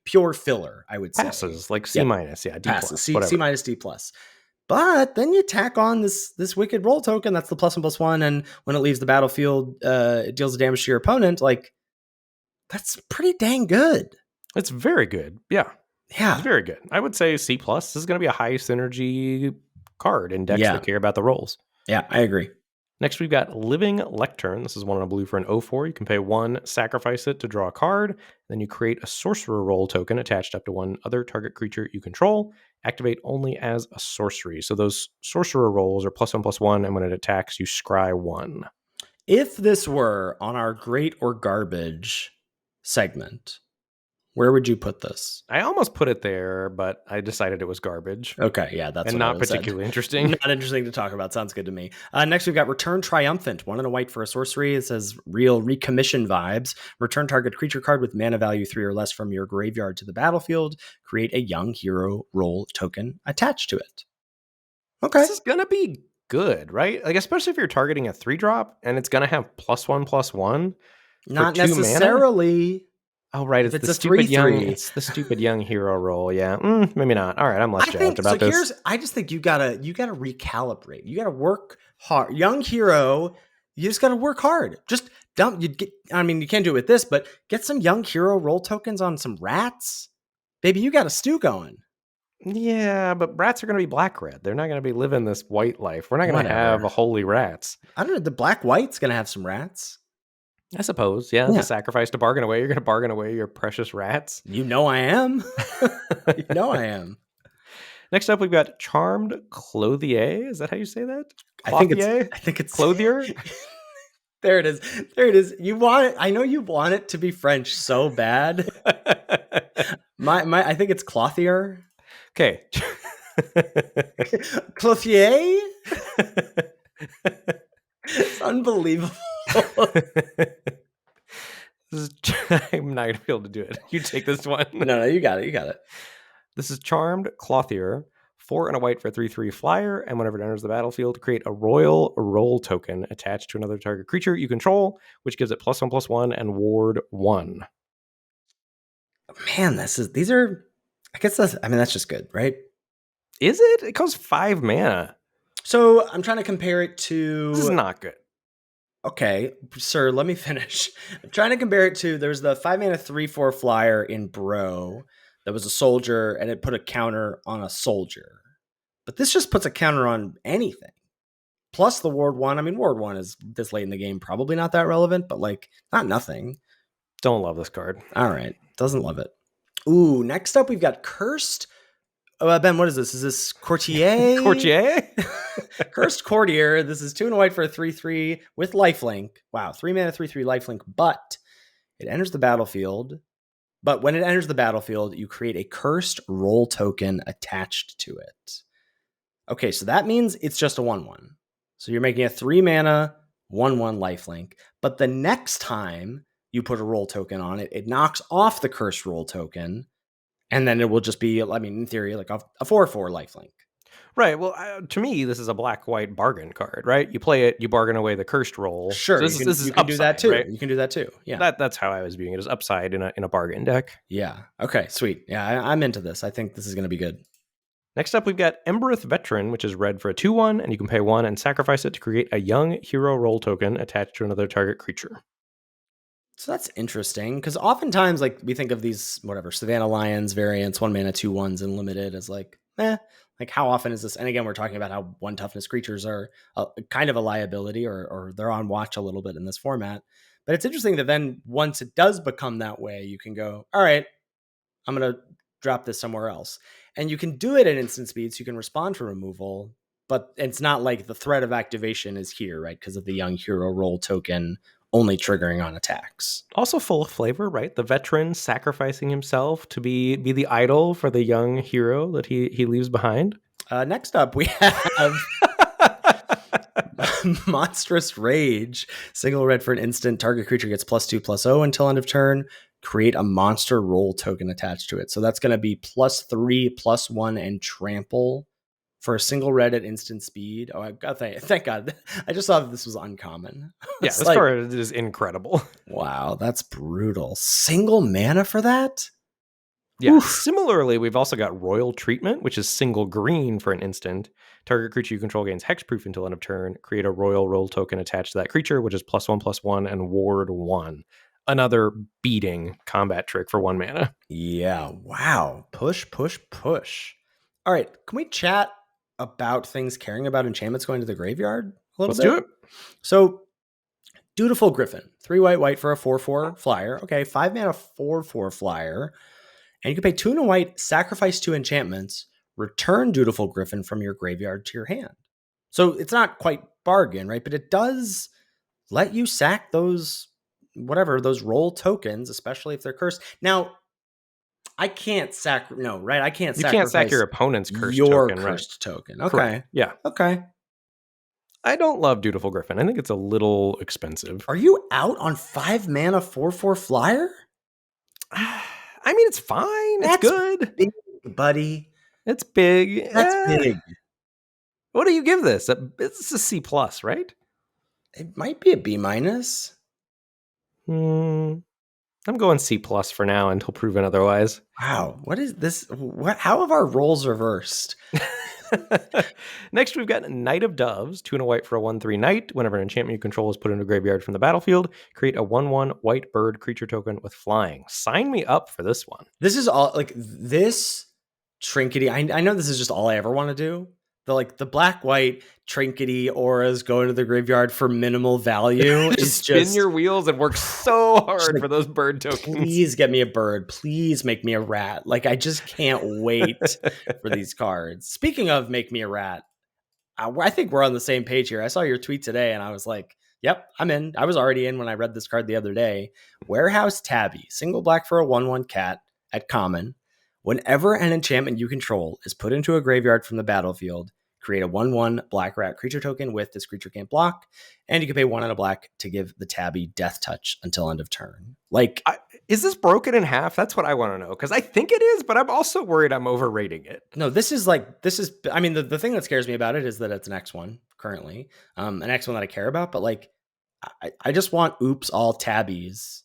pure filler, I would say. Passes, like C-, yeah, D+, passes, C-, D+. But then you tack on this wicked roll token. That's the +1/+1, and when it leaves the battlefield, it deals damage to your opponent. Like, that's pretty dang good. It's very good. Yeah. It's very good. I would say C+. This is going to be a high synergy card in decks that care about the rolls. Yeah, I agree. Next, we've got Living Lectern. This is 1 on a blue for an 0/4. You can pay 1, sacrifice it to draw a card. Then you create a sorcerer role token attached up to 1 other target creature you control. Activate only as a sorcery. So those sorcerer rolls are +1/+1, and when it attacks, you scry 1. If this were on our great or garbage segment, where would you put this? I almost put it there, but I decided it was garbage. Okay, yeah, that's and not particularly interesting. Not interesting to talk about. Sounds good to me. Next, we've got Return Triumphant. 1 and a white for a sorcery. It says real recommission vibes. Return target creature card with mana value 3 or less from your graveyard to the battlefield. Create a young hero role token attached to it. Okay, this is gonna be good, right? Like, especially if you're targeting a 3-drop and it's gonna have +1/+1. Not necessarily. Mana? Oh, right. It's the stupid young hero role. Yeah. Maybe not. All right. I'm less jazzed about this. I just think you gotta recalibrate. You gotta work hard. Young hero, you just gotta work hard. Just dump. You can't do it with this, but get some young hero role tokens on some rats. Baby, you got a stew going. Yeah, but rats are going to be black red. They're not going to be living this white life. We're not going to have a holy rats. I don't know. The black white's going to have some rats. I suppose, yeah. It's a sacrifice to bargain away. You're going to bargain away your precious rats. You know I am. You know I am. Next up, we've got Charmed Clothier. Is that how you say that? Clothier? I think it's Clothier. There it is. There it is. You want it. I know you want it to be French so bad. I think it's Clothier. Okay. Clothier. It's unbelievable. I'm not going to be able to do it. You take this one. No, you got it. This is Charmed Clothier. 4 and a white for a 3/3 flyer, and whenever it enters the battlefield, create a royal roll token attached to another target creature you control, which gives it +1/+1 and ward 1. Man, these are, I guess that's just good, right? Is it? It costs 5 mana. So I'm trying to compare it to... This is not good. Okay, sir, let me finish. I'm trying to compare it to, there's the 5 mana 3/4 flyer in Bro that was a soldier, and it put a counter on a soldier. But this just puts a counter on anything. Plus the ward 1. I mean, ward 1 is this late in the game probably not that relevant, but like, not nothing. Don't love this card. All right, doesn't love it. Ooh, next up we've got Cursed. Ben, what is this? Is this Courtier? Courtier? Cursed Courtier. This is 2 and a white for a 3/3 with lifelink. Wow, 3 mana 3/3 lifelink, but it enters the battlefield. But when it enters the battlefield, you create a cursed roll token attached to it. Okay, so that means it's just a 1/1. So you're making a 3 mana 1/1 lifelink. But the next time you put a roll token on it, it knocks off the cursed roll token. And then it will just be, I mean, in theory, like a 4/4 lifelink. Right. Well, to me, this is a black-white bargain card, right? You play it, you bargain away the cursed roll. Sure, so this is you can upside, do that too. Right? You can do that too. Yeah, that's how I was viewing it, as upside in a bargain deck. Yeah. Okay. Sweet. Yeah, I'm into this. I think this is going to be good. Next up, we've got Embereth Veteran, which is red for a 2/1, and you can pay 1 and sacrifice it to create a young hero roll token attached to another target creature. So that's interesting, because oftentimes, like, we think of these, whatever, Savannah Lions variants, 1 mana 2/1s and limited as like, like how often is this? And again, we're talking about how 1 toughness creatures are kind of a liability, or they're on watch a little bit in this format. But it's interesting that then once it does become that way, you can go, all right, I'm going to drop this somewhere else. And you can do it at instant speed, so you can respond to removal, but it's not like the threat of activation is here, right? Because of the young hero roll token only triggering on attacks. Also full of flavor, right? The veteran sacrificing himself to be the idol for the young hero that he leaves behind. Next up, we have Monstrous Rage. Single red for an instant. Target creature gets +2/+0 until end of turn. Create a monster roll token attached to it. So that's going to be +3/+1 and trample for a single red at instant speed. Oh, thank God. I just saw that this was uncommon. Yeah, this card is incredible. Wow, that's brutal. Single mana for that? Yeah. Oof. Similarly, we've also got Royal Treatment, which is single green for an instant. Target creature you control gains hexproof until end of turn. Create a royal roll token attached to that creature, which is +1/+1 and ward 1. Another beating combat trick for 1 mana. Yeah. Wow. Push. All right. Can we chat about things caring about enchantments going to the graveyard a little bit? Let's do it. So, Dutiful Griffin, 3 white for a 4/4 flyer. Okay, 5 mana 4/4 flyer. And you can pay 2 and a white, sacrifice 2 enchantments, return Dutiful Griffin from your graveyard to your hand. So it's not quite bargain, right? But it does let you sack those roll tokens, especially if they're cursed. Now, I can't sack. No, right? I can't. You can't sack your opponent's cursed token. Okay. Correct. Yeah. Okay. I don't love Dutiful Griffin. I think it's a little expensive. Are you out on 5 mana 4/4 flyer? I mean, it's fine. It's good, big, buddy. It's big. That's big. What do you give this? It's a C+, right? It might be a B-. I'm going C+ for now until proven otherwise. Wow. What is this? How have our roles reversed? Next, we've got Knight of Doves, 2 and a white for a 1/3 knight. Whenever an enchantment you control is put into a graveyard from the battlefield, create a 1/1 white bird creature token with flying. Sign me up for this one. This is all like this trinkety. I know this is just all I ever want to do. The black-white trinkety auras go into the graveyard for minimal value. Just spin your wheels and work so hard for those bird tokens. Please get me a bird. Please make me a rat. Like, I just can't wait for these cards. Speaking of make me a rat, I think we're on the same page here. I saw your tweet today and I was like, yep, I'm in. I was already in when I read this card the other day. Warehouse Tabby, single black for a 1/1 cat at common. Whenever an enchantment you control is put into a graveyard from the battlefield, create a 1/1 black rat creature token with this creature can't block, and you can pay 1 and a black to give the Tabby Death Touch until end of turn. Like, is this broken in half? That's what I want to know, because I think it is, but I'm also worried I'm overrating it. No, I mean, the thing that scares me about it is that it's an X1 currently, an X1 that I care about, but like, I just want oops all Tabbies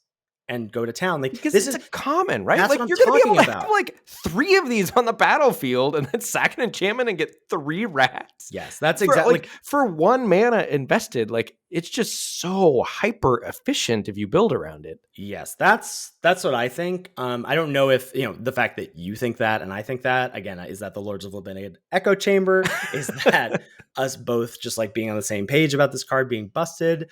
and go to town. Like, because it's a common, right? That's like, what you're I'm going to be able to about. have like 3 of these on the battlefield and then sack an enchantment and get 3 rats. Yes, that's exactly like for 1 mana invested. Like, it's just so hyper efficient if you build around it. Yes, that's what I think. I don't know if, the fact that you think that and I think that, again, is that the Lords of Lebanon echo chamber? Is that us both just like being on the same page about this card being busted?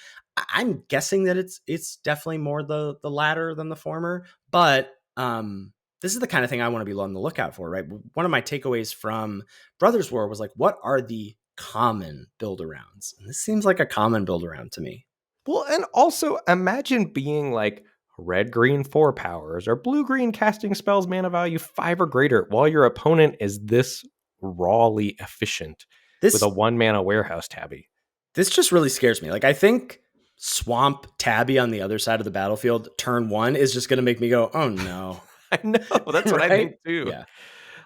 I'm guessing that it's definitely more the latter than the former, but this is the kind of thing I want to be on the lookout for, right? One of my takeaways from Brothers War was like, what are the common build arounds? And this seems like a common build around to me. Well, and also imagine being like red-green 4 powers or blue-green casting spells mana value 5 or greater while your opponent is this rawly efficient with a 1 mana warehouse Tabby. This just really scares me. Like, I think Swamp Tabby on the other side of the battlefield turn 1 is just going to make me go, oh no. I know. That's what I think too. Yeah.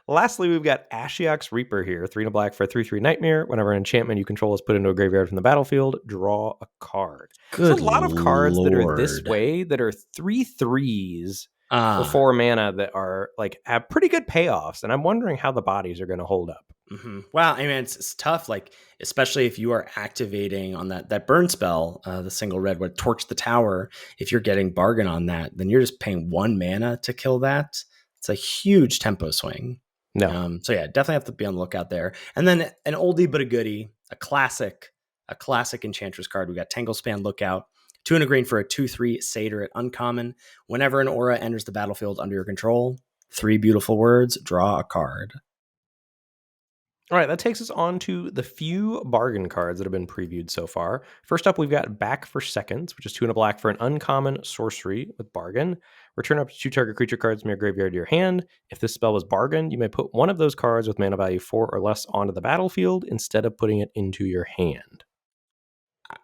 Lastly, we've got Ashiaks Reaper here. 3 and a black for a 3/3 Nightmare. Whenever an enchantment you control is put into a graveyard from the battlefield, draw a card. There's a lot of cards that are this way that are 3/3s for 4 mana that are like have pretty good payoffs. And I'm wondering how the bodies are going to hold up. Mm-hmm. Well, I mean, it's tough, like, especially if you are activating on that burn spell, the single red would torch the tower. If you're getting bargain on that, then you're just paying 1 mana to kill that. It's a huge tempo swing. No. So yeah, definitely have to be on the lookout there. And then an oldie but a goodie, a classic Enchantress card. We got Tanglespan Lookout. 2 and a green for a 2/3 satyr at uncommon. Whenever an aura enters the battlefield under your control, 3 beautiful words, draw a card. All right, that takes us on to the few bargain cards that have been previewed so far. First up, we've got Back for Seconds, which is 2 and a black for an uncommon sorcery with bargain. Return up to 2 target creature cards from your graveyard to your hand. If this spell was bargained, you may put one of those cards with mana value 4 or less onto the battlefield instead of putting it into your hand.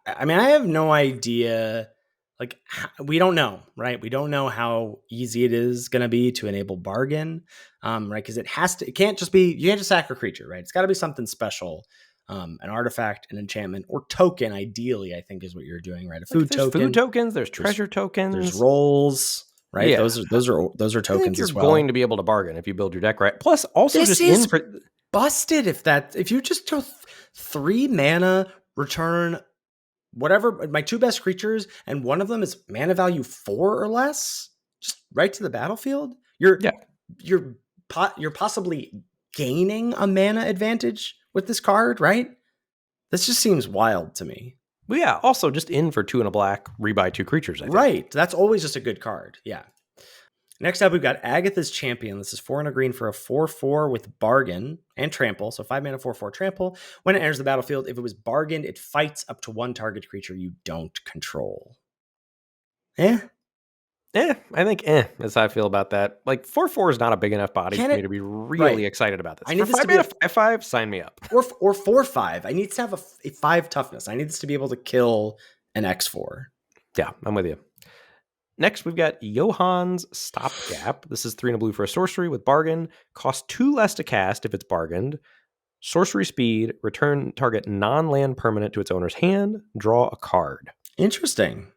I mean, I have no idea. Like, we don't know, right? We don't know how easy it is going to be to enable bargain, right? Because it can't just be, you can't just sack a creature, right? It's got to be something special. An artifact, an enchantment, or token, ideally, I think is what you're doing, right? A food token. Food tokens, there's treasure tokens. There's rolls, right? Yeah. Those are tokens as well. You're going to be able to bargain if you build your deck right. Plus, also this is busted if you just do 3 mana, return whatever, my 2 best creatures, and one of them is mana value 4 or less, just right to the battlefield. You're possibly gaining a mana advantage with this card, right? This just seems wild to me. Well, yeah. Also, just in for 2 and a black, rebuy 2 creatures. I think. Right. That's always just a good card. Yeah. Next up, we've got Agatha's Champion. This is 4 and a green for a 4/4 with bargain and trample. So 5 mana 4/4 trample. When it enters the battlefield, if it was bargained, it fights up to 1 target creature you don't control. I think that's how I feel about that. Like 4/4 is not a big enough body for me to be really excited about this. I need for 5 mana 5/5, sign me up. Or 4/5. I need to have a 5 toughness. I need this to be able to kill an X4. Yeah, I'm with you. Next, we've got Johann's Stopgap. This is 3 and a blue for a sorcery with bargain. Costs 2 less to cast if it's bargained. Sorcery speed, return target non-land permanent to its owner's hand, draw a card. Interesting.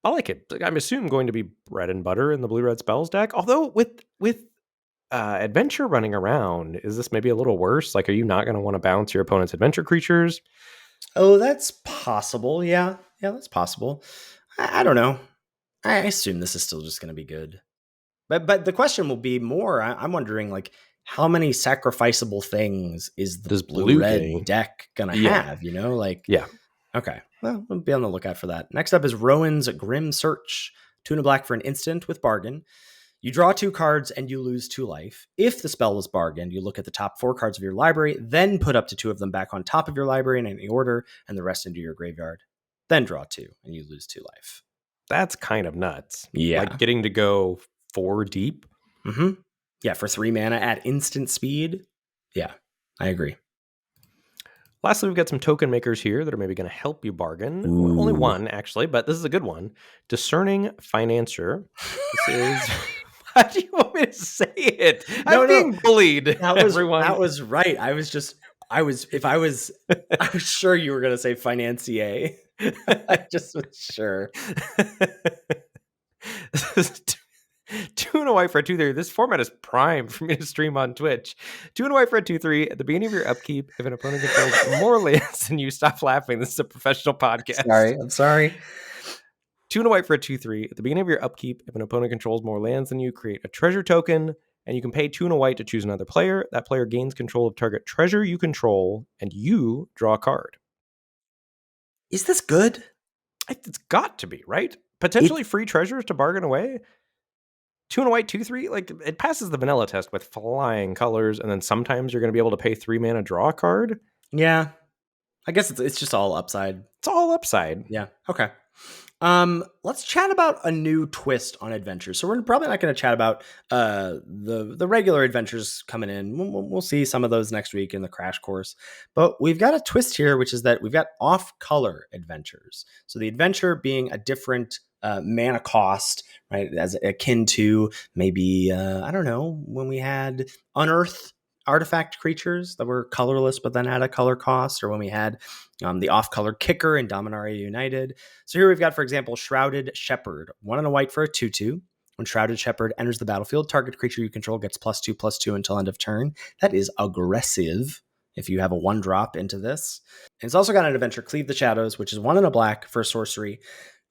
I like it. I'm assuming going to be bread and butter in the blue-red spells deck. Although with adventure running around, is this maybe a little worse? Like, are you not going to want to bounce your opponent's adventure creatures? Oh, that's possible. Yeah, that's possible. I don't know. I assume this is still just going to be good. But the question will be more, I'm wondering, like, how many sacrificable things is the blue-red deck going to have, you know? Like, yeah. Okay. Well, we'll be on the lookout for that. Next up is Rowan's Grim Search. 2 and a black for an instant with bargain. You draw 2 cards and you lose 2 life. If the spell was bargained, you look at the top 4 cards of your library, then put up to 2 of them back on top of your library in any order, and the rest into your graveyard. Then draw 2, and you lose 2 life. That's kind of nuts. Yeah. Like getting to go 4 deep. Mm-hmm. Yeah, for 3 mana at instant speed. Yeah, I agree. Lastly, we've got some token makers here that are maybe going to help you bargain. Ooh. Only one, actually, but this is a good one. Discerning Financier. This is... Why do you want me to say it? I'm being bullied, everyone. That was right. I was sure you were going to say financier. I just was sure. Tuna White for a 2-3. This format is prime for me to stream on Twitch. Tuna White for a 2-3. At the beginning of your upkeep, if an opponent controls more lands than you, stop laughing. This is a professional podcast. I'm sorry. Tuna White for a 2-3. At the beginning of your upkeep, if an opponent controls more lands than you, create a treasure token, and you can pay Tuna White to choose another player. That player gains control of target treasure you control, and you draw a card. Is this good? It's got to be, right? Potentially free treasures to bargain away. Tuna White 2-3, like, it passes the vanilla test with flying colors, and then sometimes you're going to be able to pay 3 mana, draw a card. Yeah, I guess it's just all upside. It's all upside. Yeah. Okay. Let's chat about a new twist on adventures. So we're probably not going to chat about the regular adventures coming in. We'll see some of those next week in the crash course. But we've got a twist here, which is that we've got off-color adventures. So the adventure being a different mana cost, right? As akin to maybe I don't know, when we had Unearth artifact creatures that were colorless but then had a color cost, or when we had the off-color kicker in Dominaria United. So here we've got, for example, Shrouded Shepherd, 1 and a white for a 2-2. When Shrouded Shepherd enters the battlefield, target creature you control gets +2/+2 until end of turn. That is aggressive if you have a 1-drop into this. And it's also got an adventure, Cleave the Shadows, which is 1 and a black for a sorcery.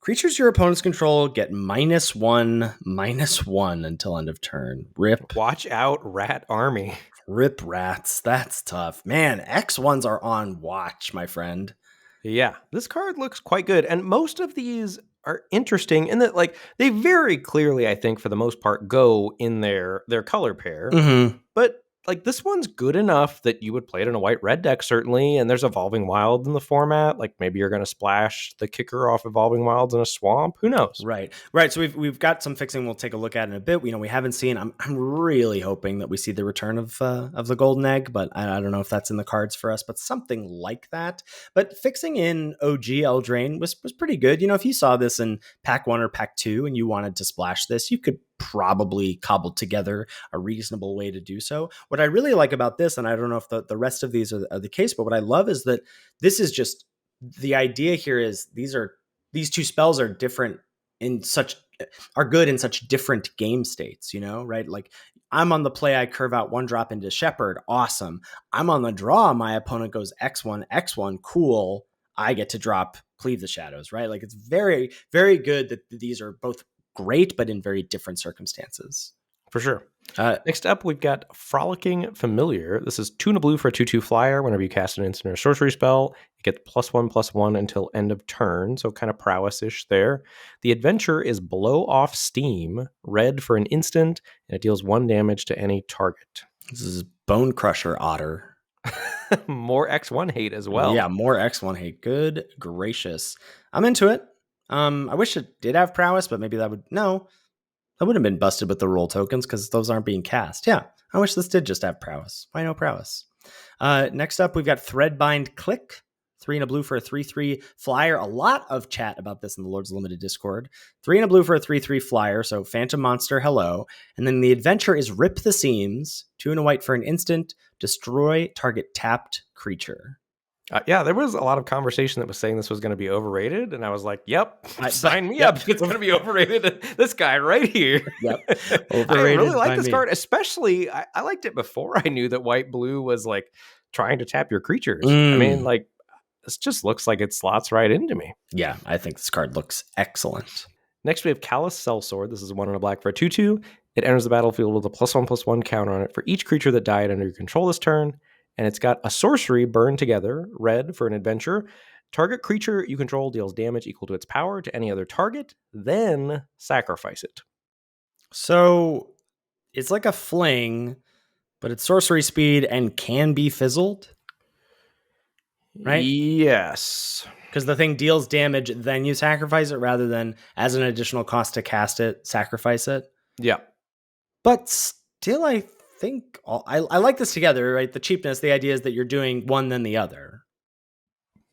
Creatures your opponents control get -1/-1 until end of turn. Rip. Watch out, Rat Army. Rip rats. That's tough. Man, X1s are on watch, my friend. Yeah, this card looks quite good. And most of these are interesting in that, like, they very clearly, I think, for the most part, go in their color pair. Mm-hmm. But like, this one's good enough that you would play it in a white-red deck, certainly, and there's Evolving Wilds in the format. Like, maybe you're going to splash the kicker off Evolving Wilds in a swamp. Who knows? Right. So we've got some fixing we'll take a look at in a bit. We haven't seen. I'm really hoping that we see the return of the golden egg, but I don't know if that's in the cards for us, but something like that. But fixing in OG Eldraine was pretty good. If you saw this in Pack 1 or Pack 2 and you wanted to splash this, you could probably cobble together a reasonable way to do so. What I really like about this, and I don't know if the rest of these are the case, but what I love is that this is just, the idea here is these two spells are different are good in such different game states, right? Like, I'm on the play, I curve out 1-drop into Shepherd. Awesome. I'm on the draw, my opponent goes X1, cool. I get to drop Cleave the Shadows, right? Like, it's very, very good that these are both great, but in very different circumstances. For sure. Next up, we've got Frolicking Familiar. This is 2 and a blue for a 2/2 flyer. Whenever you cast an instant or sorcery spell, you get +1/+1 until end of turn. So kind of prowess-ish there. The adventure is Blow Off Steam, red for an instant, and it deals 1 damage to any target. This is Bone Crusher Otter. More X1 hate as well. Yeah, more X1 hate. Good gracious. I'm into it. I wish it did have prowess, but maybe that wouldn't have been busted with the roll tokens because those aren't being cast. Yeah, I wish this did just have prowess. Why no prowess? Next up, we've got Threadbind Click, 3 and a blue for a 3/3 flyer. A lot of chat about this in the Lords Limited Discord. 3 and a blue for a 3/3 flyer, so Phantom Monster, hello. And then the adventure is Rip the Seams, 2 and a white for an instant, destroy target tapped creature. Yeah, there was a lot of conversation that was saying this was going to be overrated, and I was like, "Yep, sign me up. It's going to be overrated." This guy right here. Yep, overrated. I really like this card, especially. I liked it before I knew that white-blue was like trying to tap your creatures. I mean, like, this just looks like it slots right into me. Yeah, I think this card looks excellent. Next, we have Callous Sellsword. This is 1 and a black for a 2/2. It enters the battlefield with a +1/+1 counter on it for each creature that died under your control this turn. And it's got a sorcery, Burn Together, red for an adventure. Target creature you control deals damage equal to its power to any other target, then sacrifice it. So it's like a fling, but it's sorcery speed and can be fizzled, right? Yes. Because the thing deals damage, then you sacrifice it rather than as an additional cost to cast it, sacrifice it. Yeah. But still, I think I like this together, right? The cheapness, the idea is that you're doing one then the other.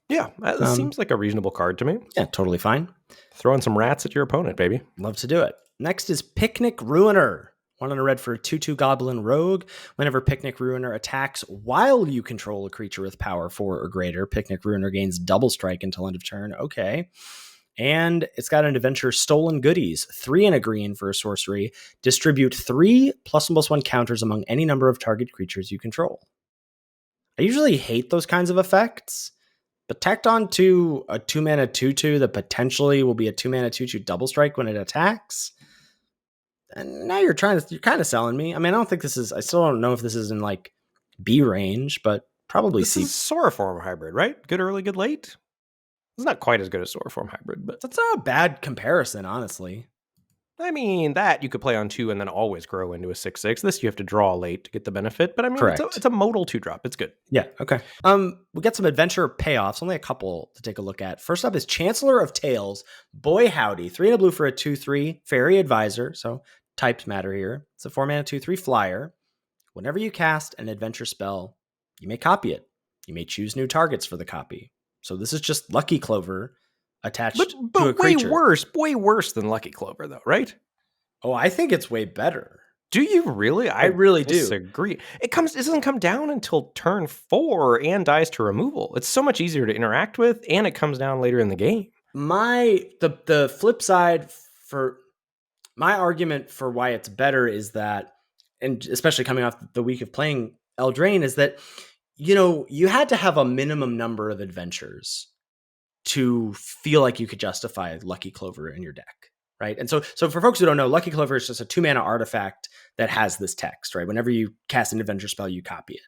Yeah, that seems like a reasonable card to me. Yeah, totally fine. Throwing some rats at your opponent, baby. Love to do it. Next is Picnic Ruiner. 1 and a red for a 2/2 Goblin Rogue. Whenever Picnic Ruiner attacks while you control a creature with power 4 or greater, Picnic Ruiner gains double strike until end of turn. Okay. And it's got an adventure, Stolen Goodies. 3 and a green for a sorcery. Distribute 3 +1/+1 counters among any number of target creatures you control. I usually hate those kinds of effects, but tacked on to a 2-mana 2/2 that potentially will be a 2-mana 2/2 double strike when it attacks. And now you're kind of selling me. I mean, I still don't know if this is in like B range, but probably this is Sauroform hybrid, right? Good early, good late. It's not quite as good as Sauroform hybrid, but that's not a bad comparison, honestly. I mean, that you could play on 2 and then always grow into a 6/6. This you have to draw late to get the benefit, but I mean, it's a modal 2-drop. It's good. Yeah, okay. We got some adventure payoffs, only a couple to take a look at. First up is Chancellor of Tails. Boy howdy, 3 and a blue for a 2/3 Fairy Advisor, so types matter here. It's a 4-mana 2/3 flyer. Whenever you cast an adventure spell, you may copy it. You may choose new targets for the copy. So this is just Lucky Clover attached to a creature. Way worse than Lucky Clover, though, right? Oh, I think it's way better. Do you really? I really disagree. It doesn't come down until turn 4 and dies to removal. It's so much easier to interact with, and it comes down later in the game. The flip side for my argument for why it's better is that, and especially coming off the week of playing Eldraine, is that you had to have a minimum number of adventures to feel like you could justify Lucky Clover in your deck, right? And so for folks who don't know, Lucky Clover is just a 2-mana artifact that has this text, right? Whenever you cast an adventure spell, you copy it.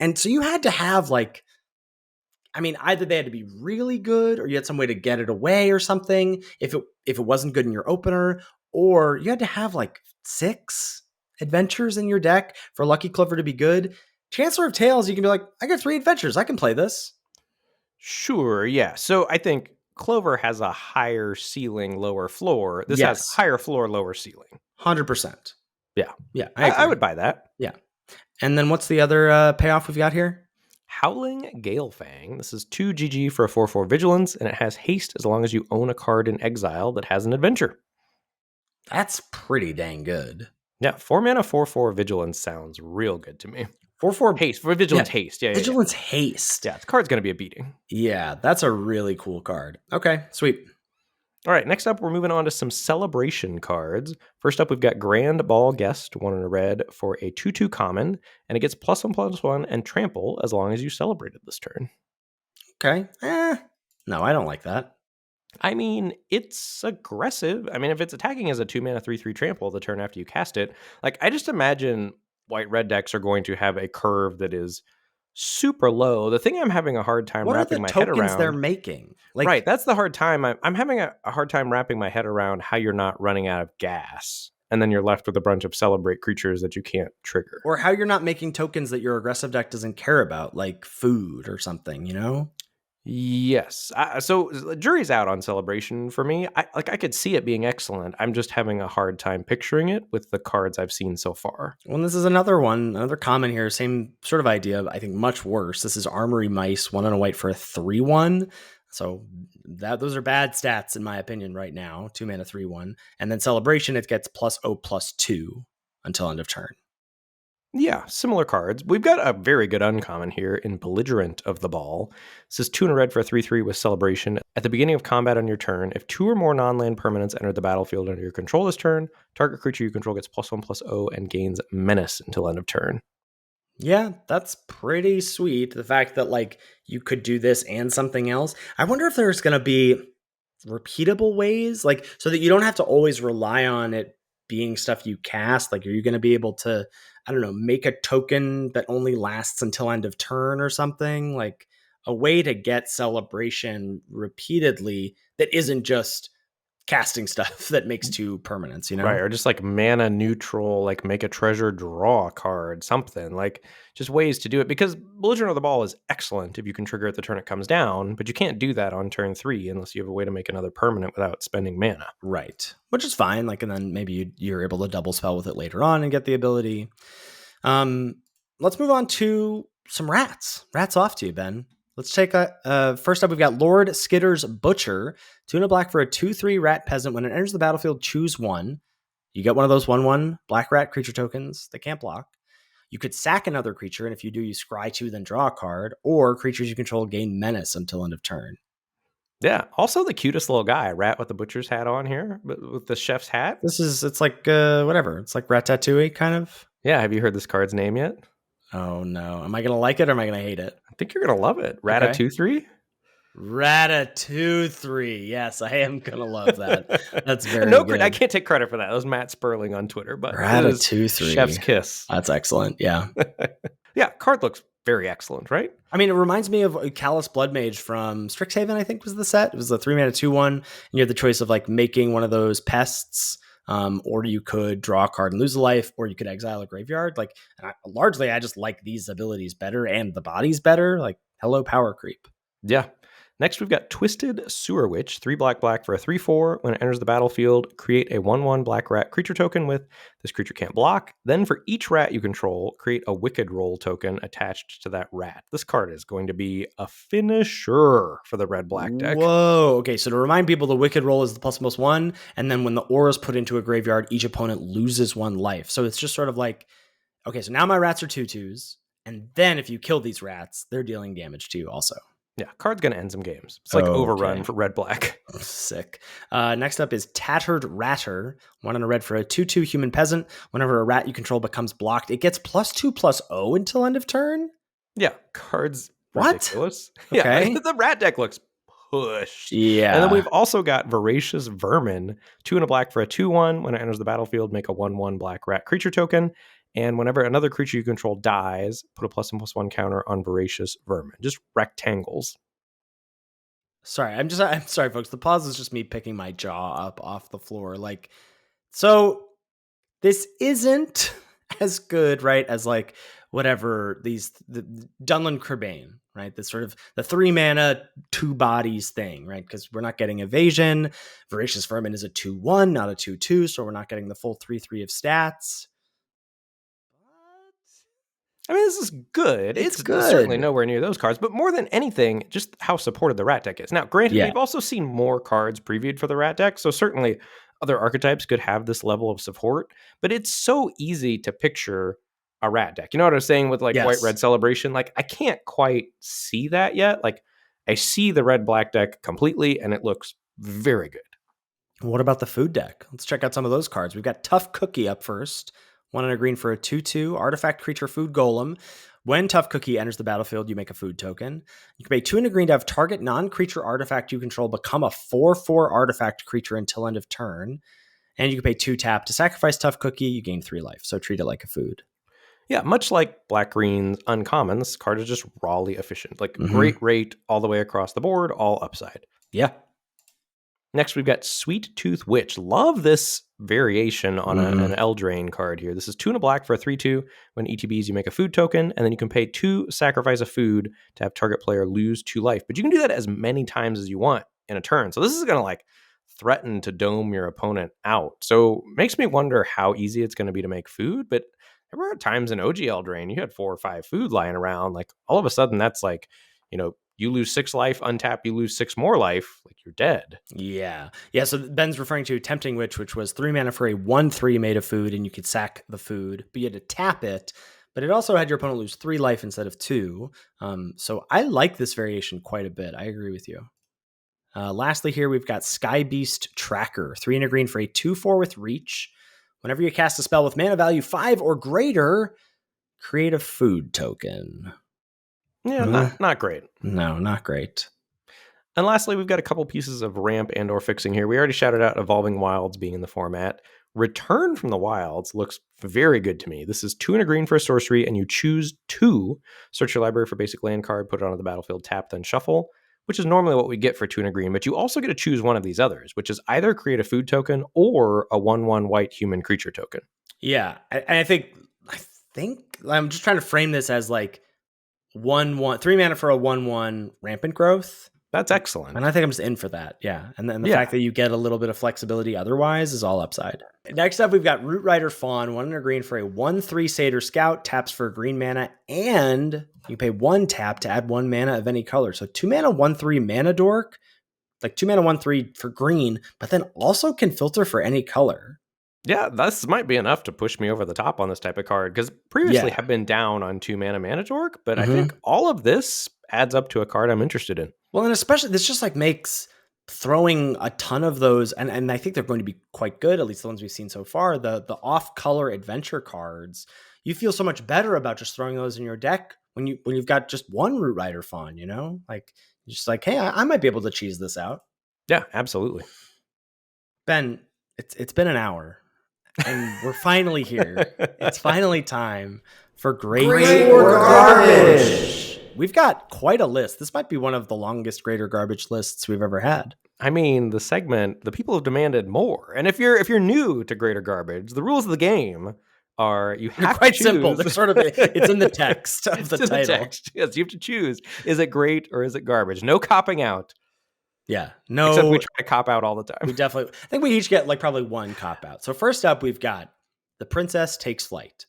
And so you had to have either they had to be really good or you had some way to get it away or something if it wasn't good in your opener, or you had to have 6 adventures in your deck for Lucky Clover to be good. Chancellor of Tails, you can be like, I got 3 adventures. I can play this. Sure, yeah. So I think Clover has a higher ceiling, lower floor. This has higher floor, lower ceiling. 100%. Yeah. Yeah, I would buy that. Yeah. And then what's the other payoff we've got here? Howling Gale Fang. This is 2 GG for a 4/4 Vigilance, and it has haste as long as you own a card in exile that has an adventure. That's pretty dang good. Yeah, 4-mana 4/4 Vigilance sounds real good to me. 4/4 haste for Vigilance haste. Yeah, Vigilance haste. Yeah, the card's going to be a beating. Yeah, that's a really cool card. Okay, sweet. All right, next up, we're moving on to some celebration cards. First up, we've got Grand Ball Guest, 1 and a red for a 2/2 common, and it gets +1/+1 and trample as long as you celebrated this turn. Okay. No, I don't like that. I mean, it's aggressive. I mean, if it's attacking as a 2-mana 3/3 trample the turn after you cast it, I just imagine white-red decks are going to have a curve that is super low. The thing I'm having a hard time wrapping my head around. What are the tokens they're making? Right, that's the hard time. I'm having a hard time wrapping my head around how you're not running out of gas, and then you're left with a bunch of celebrate creatures that you can't trigger. Or how you're not making tokens that your aggressive deck doesn't care about, like food or something, Yes. So the jury's out on celebration for me. I could see it being excellent. I'm just having a hard time picturing it with the cards I've seen so far. Well, this is another common here. Same sort of idea, I think much worse. This is Armory Mice, 1 and a white for a 3/1. So those are bad stats in my opinion right now. 2-mana 3/1. And then celebration, it gets +0/+2 until end of turn. Yeah, similar cards. We've got a very good uncommon here in Belligerent of the Ball. This is Tuna Red for a 3/3 with Celebration. At the beginning of combat on your turn, if 2 or more non-land permanents enter the battlefield under your control this turn, target creature you control gets +1/+0 and gains Menace until end of turn. Yeah, that's pretty sweet. The fact that you could do this and something else. I wonder if there's going to be repeatable ways, so that you don't have to always rely on it being stuff you cast. Are you going to be able to, I don't know, make a token that only lasts until end of turn or something? A way to get celebration repeatedly that isn't just casting stuff that makes 2 permanents, Right, or just mana neutral, make a treasure draw card, something. Just ways to do it, because Belligerent of the Ball is excellent if you can trigger it the turn it comes down, but you can't do that on turn 3 unless you have a way to make another permanent without spending mana. Right, which is fine, and then maybe you're able to double spell with it later on and get the ability. Let's move on to some rats. Rats off to you, Ben. Let's take first up, we've got Lord Skitter's Butcher. Tuna black for a 2/3 rat peasant. When it enters the battlefield, choose one. You get one of those 1/1 black rat creature tokens that can't block. You could sack another creature, and if you do, you scry 2, then draw a card, or creatures you control gain menace until end of turn. Yeah. Also the cutest little guy, rat with the butcher's hat on here, but with the chef's hat. It's like whatever. It's like Ratatouille kind of. Yeah. Have you heard this card's name yet? Oh no. Am I going to like it or am I going to hate it? I think you're going to love it. Ratatouille. Ratatouille. Yes, I am going to love that. That's very good. I can't take credit for that. That was Matt Sperling on Twitter, but Ratatouille. Chef's kiss. That's excellent. Yeah. Yeah. Card looks very excellent, right? I mean, it reminds me of Callous Bloodmage from Strixhaven, I think was the set. It was the 3-mana 2/1. And you had the choice of like making one of those pests, or you could draw a card and lose a life, or you could exile a graveyard. Like, largely, I just like these abilities better and the bodies better. Like, hello, power creep. Yeah. Next, we've got Twisted Sewer Witch, 3 black for a 3/4. When it enters the battlefield, create a 1/1 black rat creature token with this creature can't block. Then for each rat you control, create a Wicked Roll token attached to that rat. This card is going to be a finisher for the red-black deck. Whoa. Okay, so to remind people, the Wicked Roll is the ++1, and then when the aura is put into a graveyard, each opponent loses 1 life. So it's just sort of like, okay, so now my rats are 2/2s, and then if you kill these rats, they're dealing damage to you also. Yeah, card's going to end some games. It's like Overrun for red-black. Sick. Next up is Tattered Ratter. 1 and a red for a 2/2 human peasant. Whenever a rat you control becomes blocked, it gets +2/+0 until end of turn? Yeah, card's what? ridiculous. Okay. Yeah, the rat deck looks pushed. Yeah. And then we've also got Voracious Vermin. 2 and a black for a 2/1. When it enters the battlefield, make a 1/1 black rat creature token. And whenever another creature you control dies, put a +1/+1 counter on Voracious Vermin. Just rectangles. Sorry, I'm sorry, folks. The pause is just me picking my jaw up off the floor. Like, so this isn't as good, right, as like whatever the Dunland Crebain, right? This sort of the 3-mana 2 bodies thing, right? Because we're not getting evasion. Voracious Vermin is a 2/1, not a 2/2, so we're not getting the full 3/3 of stats. I mean, this is good. It's good. Certainly nowhere near those cards, but more than anything, just how supported the rat deck is. Now, granted, we've also seen more cards previewed for the rat deck, so certainly other archetypes could have this level of support, but it's so easy to picture a rat deck. You know what I was saying with like White-Red Celebration? Like, I can't quite see that yet. Like, I see the red-black deck completely, and it looks very good. What about the food deck? Let's check out some of those cards. We've got Tough Cookie up first. 1 and a green for a 2/2 artifact creature food golem. When Tough Cookie enters the battlefield, you make a food token. You can pay 2 and a green to have target non-creature artifact you control become a 4/4 artifact creature until end of turn. And you can pay 2 tap to sacrifice Tough Cookie. You gain 3 life. So treat it like a food. Yeah, much like Black-Green's Uncommon, this card is just rawly efficient. Like, great rate all the way across the board, all upside. Yeah. Next, we've got Sweet Tooth Witch. Love this variation on an Eldraine card here. This is 2 and a black for a 3/2. When ETBs, you make a food token, and then you can pay 2, sacrifice a food to have target player lose 2 life. But you can do that as many times as you want in a turn. So this is going to like threaten to dome your opponent out. So makes me wonder how easy it's going to be to make food. But there were times in OG Eldraine, you had 4 or 5 food lying around. Like all of a sudden, that's like, you know, you lose 6 life, untap, you lose 6 more life, like you're dead. Yeah. Yeah, so Ben's referring to Tempting Witch, which was 3 mana for a 1/3 made of food, and you could sack the food, but you had to tap it. But it also had your opponent lose 3 life instead of 2. So I like this variation quite a bit. I agree with you. Lastly here, we've got Sky Beast Tracker. 3 and a green for a 2/4 with reach. Whenever you cast a spell with mana value 5 or greater, create a food token. Yeah, not great. No, not great. And lastly, we've got a couple pieces of ramp and or fixing here. We already shouted out Evolving Wilds being in the format. Return from the Wilds looks very good to me. This is 2 and a green for a sorcery, and you choose 2. Search your library for basic land card, put it onto the battlefield, tap, then shuffle, which is normally what we get for 2 and a green. But you also get to choose one of these others, which is either create a food token or a 1/1 white human creature token. Yeah, and I think I'm just trying to frame this as like 1/1, 3 mana for a 1/1 rampant growth, That's excellent. And I think I'm just in for that. Yeah. And then the fact that you get a little bit of flexibility otherwise is all upside. Next up, we've got Root Rider Fawn, 1 and a green for a 1/3 Satyr Scout, taps for green mana, and you pay 1 tap to add 1 mana of any color. So 2 mana, 1/3 mana dork, like 2 mana, 1/3 for green, but then also can filter for any color. Yeah, this might be enough to push me over the top on this type of card, because previously I've been down on 2 mana mana dork, but I think all of this adds up to a card I'm interested in. Well, and especially this just like makes throwing a ton of those, and I think they're going to be quite good, at least the ones we've seen so far, the off-color adventure cards. You feel so much better about just throwing those in your deck when you've got just one Root Rider Fawn, you know? Like, just like, hey, I might be able to cheese this out. Yeah, absolutely. Ben, it's been an hour, and we're finally here. It's finally time for Great or Garbage. We've got quite a list. This might be one of the longest Great or Garbage lists we've ever had. I mean, the people have demanded more. And if you're new to Great or Garbage, the rules of the game are They're quite simple. They're sort of it's in the text of the title. Text. Yes, you have to choose. Is it great or is it garbage? No copping out. Yeah, no. Except we try to cop out all the time. We definitely. I think we each get like probably 1 cop out. So first up, we've got The Princess Takes Flight.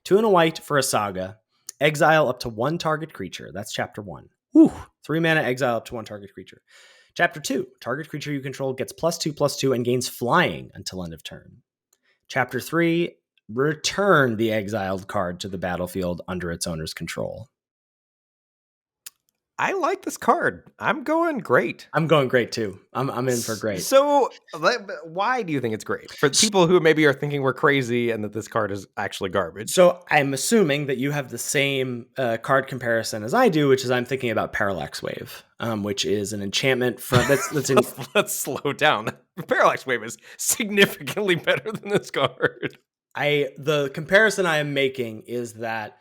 2 and a white for a saga. Exile up to 1 target creature. That's chapter 1. Whew. 3 mana, exile up to 1 target creature. Chapter 2, target creature you control gets +2/+2 and gains flying until end of turn. Chapter 3, return the exiled card to the battlefield under its owner's control. I like this card. I'm going great. I'm going great too. I'm in for great. So why do you think it's great? For people who maybe are thinking we're crazy and that this card is actually garbage. So I'm assuming that you have the same card comparison as I do, which is I'm thinking about Parallax Wave, which is an enchantment from that's in. Let's slow down. Parallax Wave is significantly better than this card. The comparison I am making is that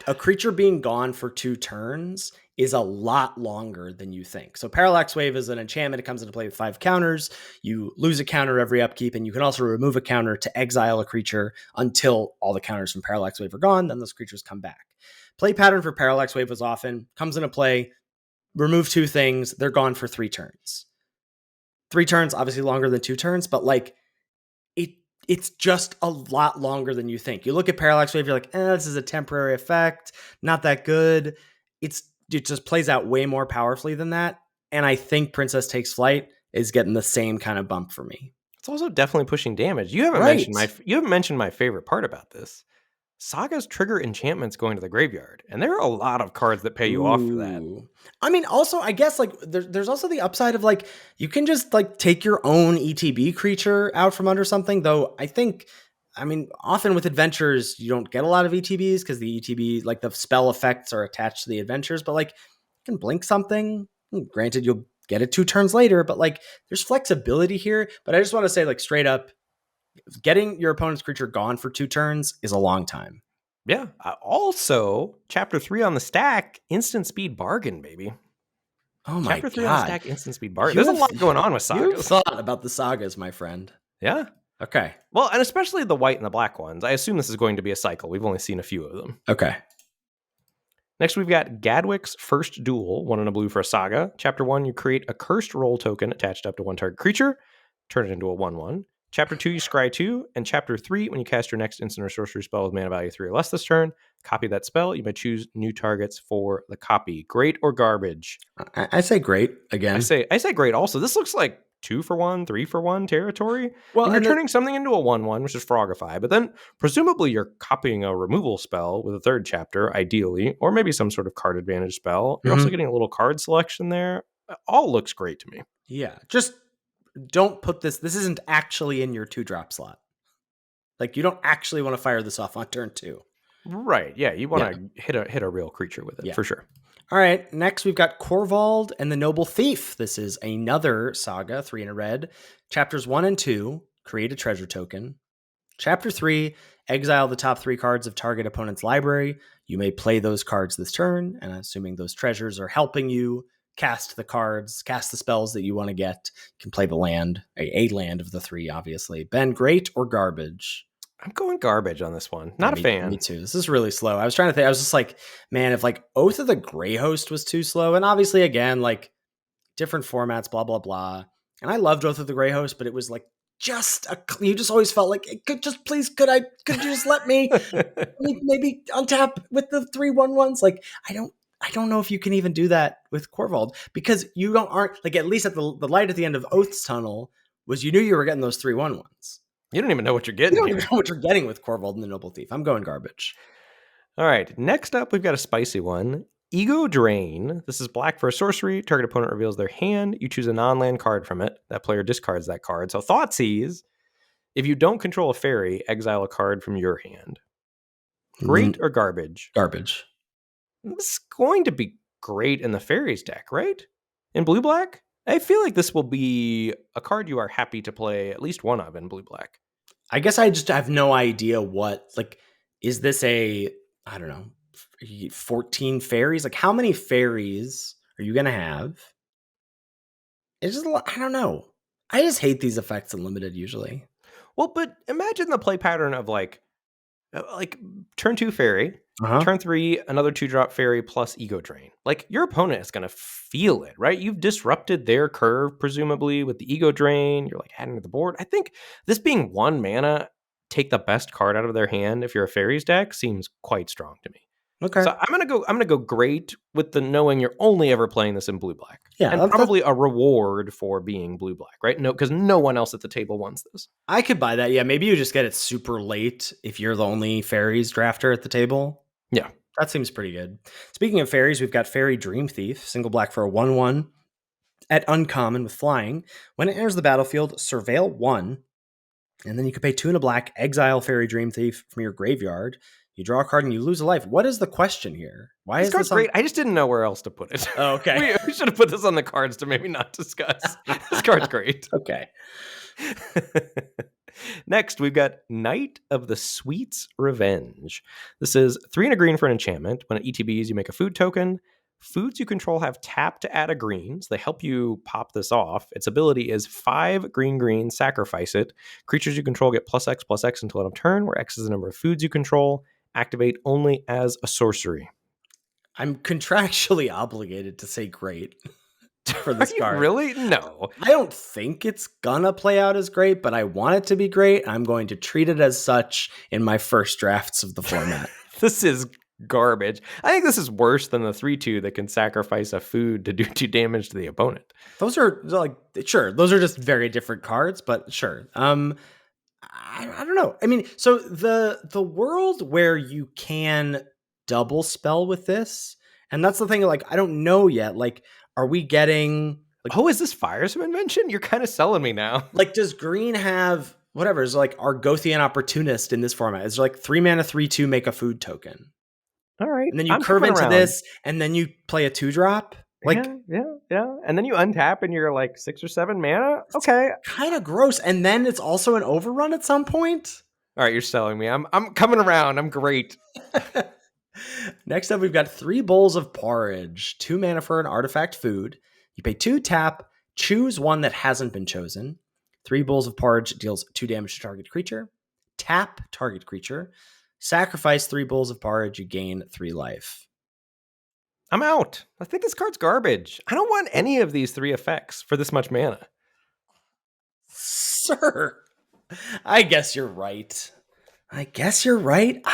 a creature being gone for 2 turns is a lot longer than you think. So Parallax Wave is an enchantment. It comes into play with 5 counters. You lose a counter every upkeep, and you can also remove a counter to exile a creature until all the counters from Parallax Wave are gone. Then those creatures come back. Play pattern for Parallax Wave was often comes into play, remove 2 things. They're gone for 3 turns. 3 turns, obviously longer than 2 turns, but like it's just a lot longer than you think. You look at Parallax Wave, you're like, this is a temporary effect, not that good. It just plays out way more powerfully than that. And I think Princess Takes Flight is getting the same kind of bump for me. It's also definitely pushing damage. You haven't mentioned my favorite part about this. Sagas trigger enchantments going to the graveyard, and there are a lot of cards that pay you off for that. I mean, also, I guess like there's also the upside of like you can just like take your own ETB creature out from under something. Though I mean, often with adventures you don't get a lot of ETBs because the ETB like the spell effects are attached to the adventures. But like you can blink something. Granted, you'll get it 2 turns later, but like there's flexibility here. But I just want to say like straight up, getting your opponent's creature gone for 2 turns is a long time. Yeah. Also, chapter 3 on the stack, instant speed bargain, baby. Oh my god. Chapter 3 on the stack, instant speed bargain. There's a lot going on with sagas. You thought about the sagas, my friend. Yeah. Okay. Well, and especially the white and the black ones. I assume this is going to be a cycle. We've only seen a few of them. Okay. Next, we've got Gadwick's First Duel, 1 and a blue for a saga. Chapter 1, you create a cursed roll token attached up to 1 target creature. Turn it into a 1/1. Chapter 2, you scry 2, and Chapter 3, when you cast your next instant or sorcery spell with mana value 3 or less this turn, copy that spell. You may choose new targets for the copy. Great or garbage? I say great again. I say great also. This looks like 2 for 1, 3 for 1 territory. Well, and you're turning something into a 1/1, which is Frogify, but then presumably you're copying a removal spell with a 3rd chapter, ideally, or maybe some sort of card advantage spell. You're also getting a little card selection there. All looks great to me. Yeah, just don't put this isn't actually in your 2-drop slot. Like you don't actually want to fire this off on turn 2. Right. Yeah. You want to hit a real creature with it for sure. All right. Next, we've got Corvald and the Noble Thief. This is another saga, 3 and a red. Chapters 1 and 2, create a treasure token. Chapter 3, exile the top 3 cards of target opponent's library. You may play those cards this turn, and assuming those treasures are helping you cast the spells that you want to get. You can play the land, a land of the 3, obviously. Ben, great or garbage? I'm going garbage on this one. Not a fan. Me too. This is really slow. I was trying to think. I was just like, man, if like Oath of the Grey Host was too slow, and obviously again, like different formats, blah, blah, blah. And I loved Oath of the Grey Host, but it was like you just always felt like it could just, please, could you just let me maybe untap with the 3/1/1s? Like, I don't know if you can even do that with Corvold, because you aren't like, at least at the light at the end of Oath's Tunnel was you knew you were getting those 3/1/1s. You don't even know what you're getting. You don't even know what you're getting with Corvold and the Noble Thief. I'm going garbage. All right. Next up, we've got a spicy one. Ego Drain. This is black for a sorcery. Target opponent reveals their hand. You choose a non-land card from it. That player discards that card. So Thoughtseize. If you don't control a fairy, exile a card from your hand. Great or garbage? Garbage. It's going to be great in the fairies deck, right? In blue-black? I feel like this will be a card you are happy to play at least one of in blue-black. I guess I just have no idea what, like, is this I don't know, 14 fairies? Like, how many fairies are you going to have? It's just, I don't know. I just hate these effects in limited usually. Well, but imagine the play pattern of like turn 2 fairy, turn 3 another 2-drop fairy plus Ego Drain. Like, your opponent is going to feel it, right? You've disrupted their curve presumably with the Ego Drain. You're like adding to the board. I think this being 1 mana, take the best card out of their hand if you're a fairies deck seems quite strong to me. Okay. So I'm gonna go great with the knowing you're only ever playing this in blue-black. Yeah, and probably a reward for being blue-black, right? No, because no one else at the table wants this. I could buy that. Yeah, maybe you just get it super late if you're the only fairies drafter at the table. Yeah, that seems pretty good. Speaking of fairies, we've got Fairy Dream Thief, single black for a 1/1 at uncommon with flying. When it enters the battlefield, surveil 1, and then you can pay 2 and a black, exile Fairy Dream Thief from your graveyard. You draw a card and you lose a life. What is the question here? Why is this great? I just didn't know where else to put it. Oh, okay. we should have put this on the cards to maybe not discuss. This card's great. Okay. Next, we've got Knight of the Sweet's Revenge. This is 3 and a green for an enchantment. When it ETBs, you make a food token. Foods you control have tap to add a green, so they help you pop this off. Its ability is 5 green, sacrifice it. Creatures you control get +X until end of turn, where X is the number of foods you control. Activate only as a sorcery. I'm contractually obligated to say great for this card. Really? No. I don't think it's gonna play out as great, but I want it to be great. I'm going to treat it as such in my first drafts of the format. This is garbage. I think this is worse than the 3/2 that can sacrifice a food to do 2 damage to the opponent. Those are like, sure, those are just very different cards, but sure. I don't know. I mean, so the world where you can double spell with this, and that's the thing, like, I don't know yet. Like, are we getting like, oh, is this Firesome Invention? You're kind of selling me now. Like, does green have whatever is like Argothian Opportunist in this format? Is like 3 mana 3/2 make a food token. All right. And then you curve into this, and then you play a 2-drop. Like, yeah. And then you untap and you're like 6 or 7 mana. Okay. Kind of gross. And then it's also an overrun at some point. All right, you're selling me. I'm coming around. I'm great. Next up, we've got 3 Bowls of Porridge. 2 mana for an artifact food. You pay 2 tap, choose one that hasn't been chosen. 3 Bowls of Porridge deals 2 damage to target creature. Tap target creature. Sacrifice 3 Bowls of Porridge. You gain 3 life. I'm out. I think this card's garbage. I don't want any of these 3 effects for this much mana. Sir, I guess you're right. I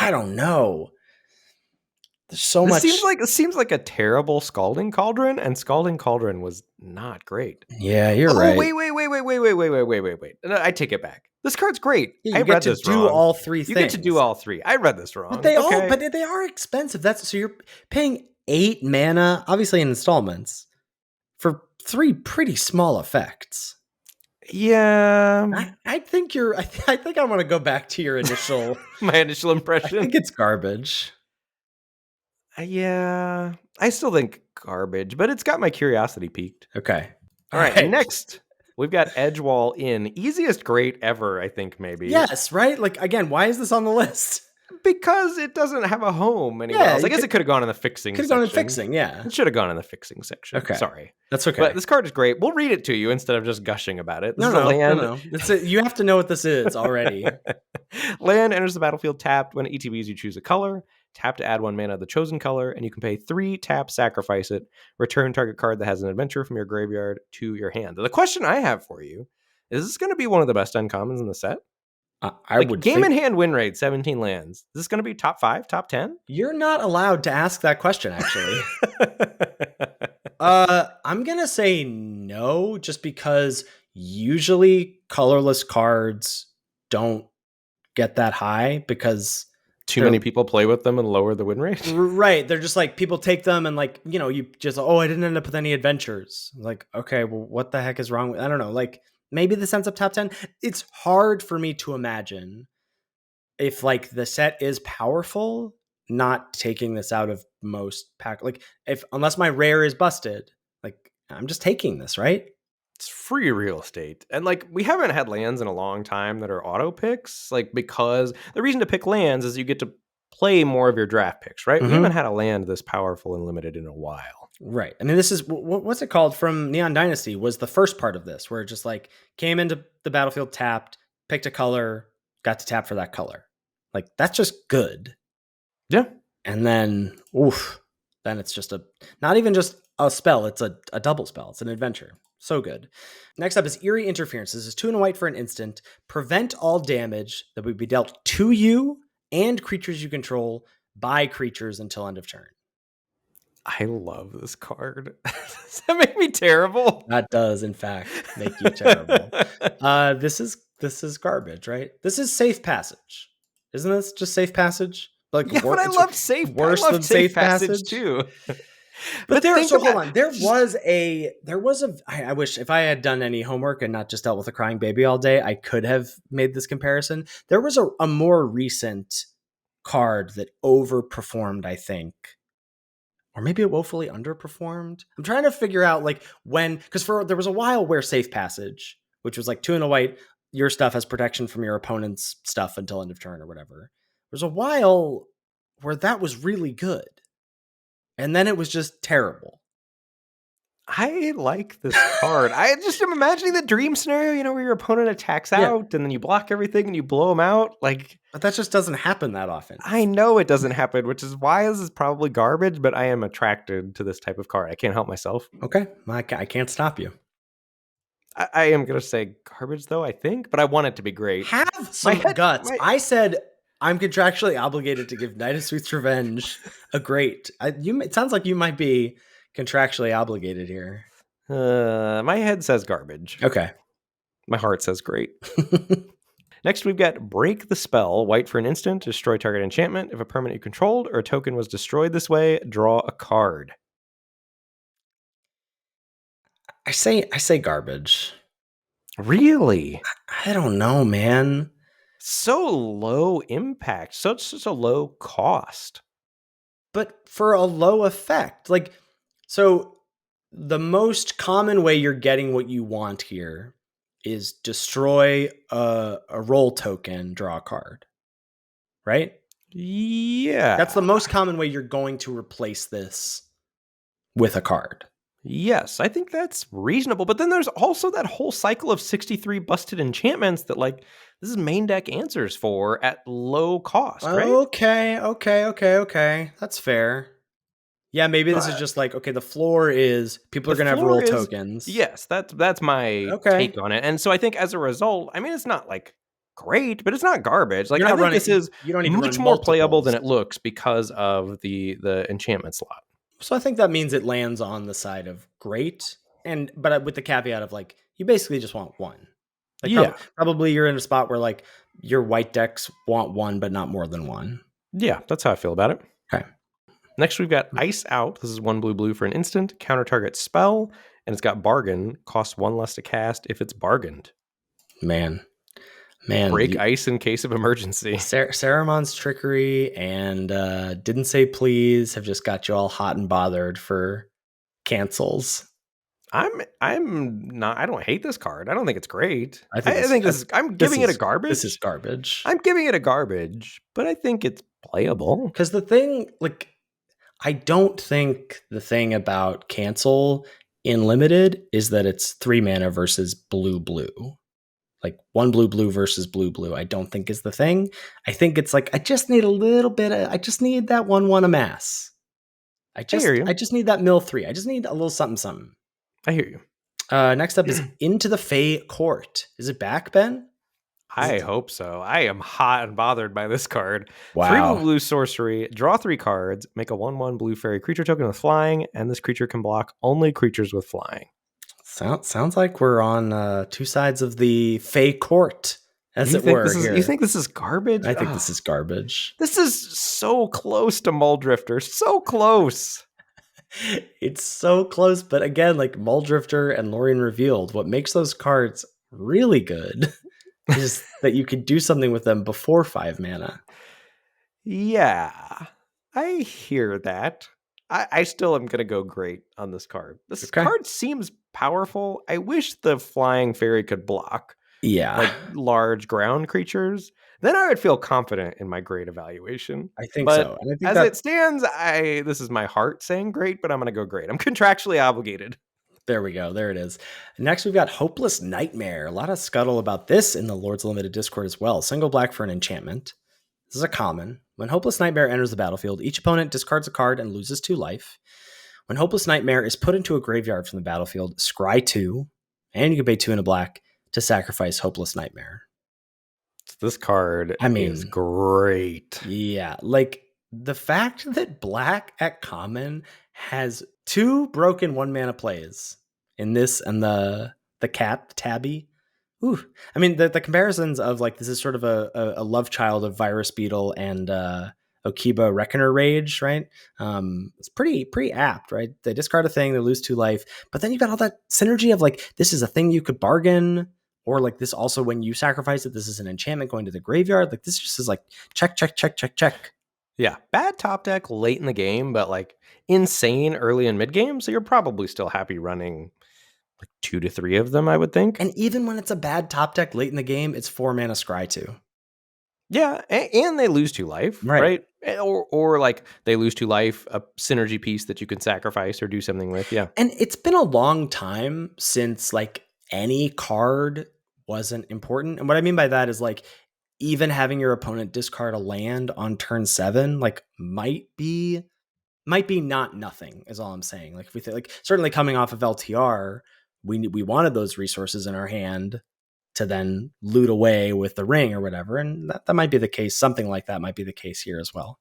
don't know. There's so much. It seems like a terrible Scalding Cauldron, and Scalding Cauldron was not great. Yeah, you're right. Wait. No, I take it back. This card's great. Yeah, you get to do all 3 things. You get to do all 3. I read this wrong. But they are expensive. So you're paying 8 mana, obviously in installments, for 3 pretty small effects. Yeah, I think I think I want to go back to your initial my initial impression. I think it's garbage. Yeah, I still think garbage, but it's got my curiosity piqued. Okay. All right. Next, we've got Edgewall Inn. Easiest great ever, I think, maybe. Yes, right? Like, again, why is this on the list? Because it doesn't have a home anywhere else. I guess it could have gone in the fixing section. Could have gone in fixing, yeah. It should have gone in the fixing section. Okay. Sorry. That's okay. But this card is great. We'll read it to you instead of just gushing about it. No. You have to know what this is already. Land enters the battlefield tapped. When it ETBs, you choose a color. tap to add 1 mana of the chosen color, and you can pay 3, tap, sacrifice it, return target card that has an adventure from your graveyard to your hand. The question I have for you, is this going to be one of the best uncommons in the set? I would game think... in hand win rate, 17 lands. Is this going to be top 5, top 10? You're not allowed to ask that question, actually. I'm going to say no, just because usually colorless cards don't get that high because too many people play with them and lower the win rate. Right. They're just like, people take them and like, you just, I didn't end up with any adventures. Like, okay, well, what the heck is wrong with, I don't know. Like, maybe this ends up top 10. It's hard for me to imagine if like the set is powerful, not taking this out of most pack. Like, unless my rare is busted, like I'm just taking this, right? It's free real estate. And like, we haven't had lands in a long time that are auto picks, like, because the reason to pick lands is you get to play more of your draft picks, right? We haven't had a land this powerful and limited in a while. Right. I mean, this is, what's it called from Neon Dynasty was the first part of this, where it just like came into the battlefield, tapped, picked a color, got to tap for that color. Like, that's just good. Yeah. And then, then it's just not even just a spell, it's a double spell. It's an adventure. So good. Next up is Eerie Interference. This is 2 and a white for an instant. Prevent all damage that would be dealt to you and creatures you control by creatures until end of turn. I love this card. Does that make me terrible? That does, in fact, make you terrible. This is garbage, right? This is Safe Passage. Isn't this just Safe Passage? Like, yeah, but I love Safe. Worse than Safe Passage too. But hold on. There was a. I wish if I had done any homework and not just dealt with a crying baby all day, I could have made this comparison. There was a more recent card that overperformed, I think, or maybe it woefully underperformed. I'm trying to figure out like when, because there was a while where Safe Passage, which was like 2 and a white, your stuff has protection from your opponent's stuff until end of turn or whatever. There's a while where that was really good. And then it was just terrible. I like this card. I just am imagining the dream scenario, where your opponent attacks out and then you block everything and you blow them out. Like, but that just doesn't happen that often. I know it doesn't happen, which is why this is probably garbage, but I am attracted to this type of card. I can't help myself. Okay. I can't stop you. I am going to say garbage, though, I think, but I want it to be great. Have some guts. I said I'm contractually obligated to give Knight of Sweet's Revenge a great. It sounds like you might be contractually obligated here. My head says garbage. Okay. My heart says great. Next, we've got Break the Spell. White for an instant. Destroy target enchantment. If a permanent you controlled or a token was destroyed this way, draw a card. I say garbage. Really? I don't know, man. So low impact, such a low cost. But for a low effect. Like, so the most common way you're getting what you want here is destroy a roll token, draw a card. Right? Yeah. That's the most common way you're going to replace this with a card. Yes, I think that's reasonable. But then there's also that whole cycle of 63 busted enchantments that, like, this is main deck answers for at low cost, right? Okay. That's fair. Yeah, maybe this is just like, okay, the floor is people are going to have roll tokens. Yes, that's my take on it. And so I think as a result, I mean, it's not like great, but it's not garbage. Like, I think this is much more playable than it looks because of the enchantment slot. So I think that means it lands on the side of great, but with the caveat of like, you basically just want one. Like, probably you're in a spot where like your white decks want one, but not more than one. Yeah, that's how I feel about it. Okay. Next, we've got Ice Out. This is 1 blue for an instant. Counter target spell, and it's got Bargain. Costs 1 less to cast if it's bargained. Man. Break ice in case of emergency. Saramon's Trickery and Didn't Say Please have just got you all hot and bothered for cancels. I'm not. I don't hate this card. I don't think it's great. I'm giving it a garbage. This is garbage. I'm giving it a garbage, but I think it's playable. Because the thing, like, I don't think the thing about cancel in limited is that it's 3 mana versus blue. like 1 blue versus blue, I don't think is the thing. I think it's like, I just need a little bit of, I just need that 1/1 amass. I just need that mill 3. I just need a little something. I hear you. Next up is Into the Fey Court. Is it back, Ben? I hope so. I am hot and bothered by this card. Wow. 3 blue sorcery, draw 3 cards, make a 1/1 blue fairy creature token with flying, and this creature can block only creatures with flying. Sounds like we're on 2 sides of the Fey Court, as it were. You think this is garbage? I think this is garbage. This is so close to Muldrifter. So close. It's so close, but again, like Muldrifter and Lorien Revealed, what makes those cards really good is that you could do something with them before 5 mana. Yeah, I hear that. I still am going to go great on this card. This card seems powerful. I wish the flying fairy could block. Yeah. Like large ground creatures. Then I would feel confident in my great evaluation. I think so. And I think it stands, this is my heart saying great, but I'm going to go great. I'm contractually obligated. There we go. There it is. Next, we've got Hopeless Nightmare. A lot of scuttle about this in the Lords Limited Discord as well. Single black for an enchantment. This is a common. When Hopeless Nightmare enters the battlefield, each opponent discards a card and loses 2 life. When Hopeless Nightmare is put into a graveyard from the battlefield, scry 2, and you can pay 2 in a black to sacrifice Hopeless Nightmare. This card is great. Yeah, like the fact that black at common has 2 broken 1-mana plays in this and the cat, Tabby. Ooh, I mean, the comparisons of like, this is sort of a love child of Virus Beetle and Okiba Reckoner Rage, right? It's pretty apt, right? They discard a thing, they lose 2 life, but then you got all that synergy of like, this is a thing you could bargain, or like this also, when you sacrifice it, this is an enchantment going to the graveyard. Like this just is like check. Yeah, bad top deck late in the game, but like insane early and mid game. So you're probably still happy running like 2 to 3 of them, I would think. And even when it's a bad top deck late in the game, it's 4 mana scry 2. Yeah, and they lose 2 life, right? Or like they lose 2 life, a synergy piece that you can sacrifice or do something with. Yeah. And it's been a long time since like any card wasn't important. And what I mean by that is like, even having your opponent discard a land on turn 7, like might be not nothing, is all I'm saying. Like if we think, like certainly coming off of LTR, we wanted those resources in our hand to then loot away with the ring or whatever. And that might be the case. Something like that might be the case here as well.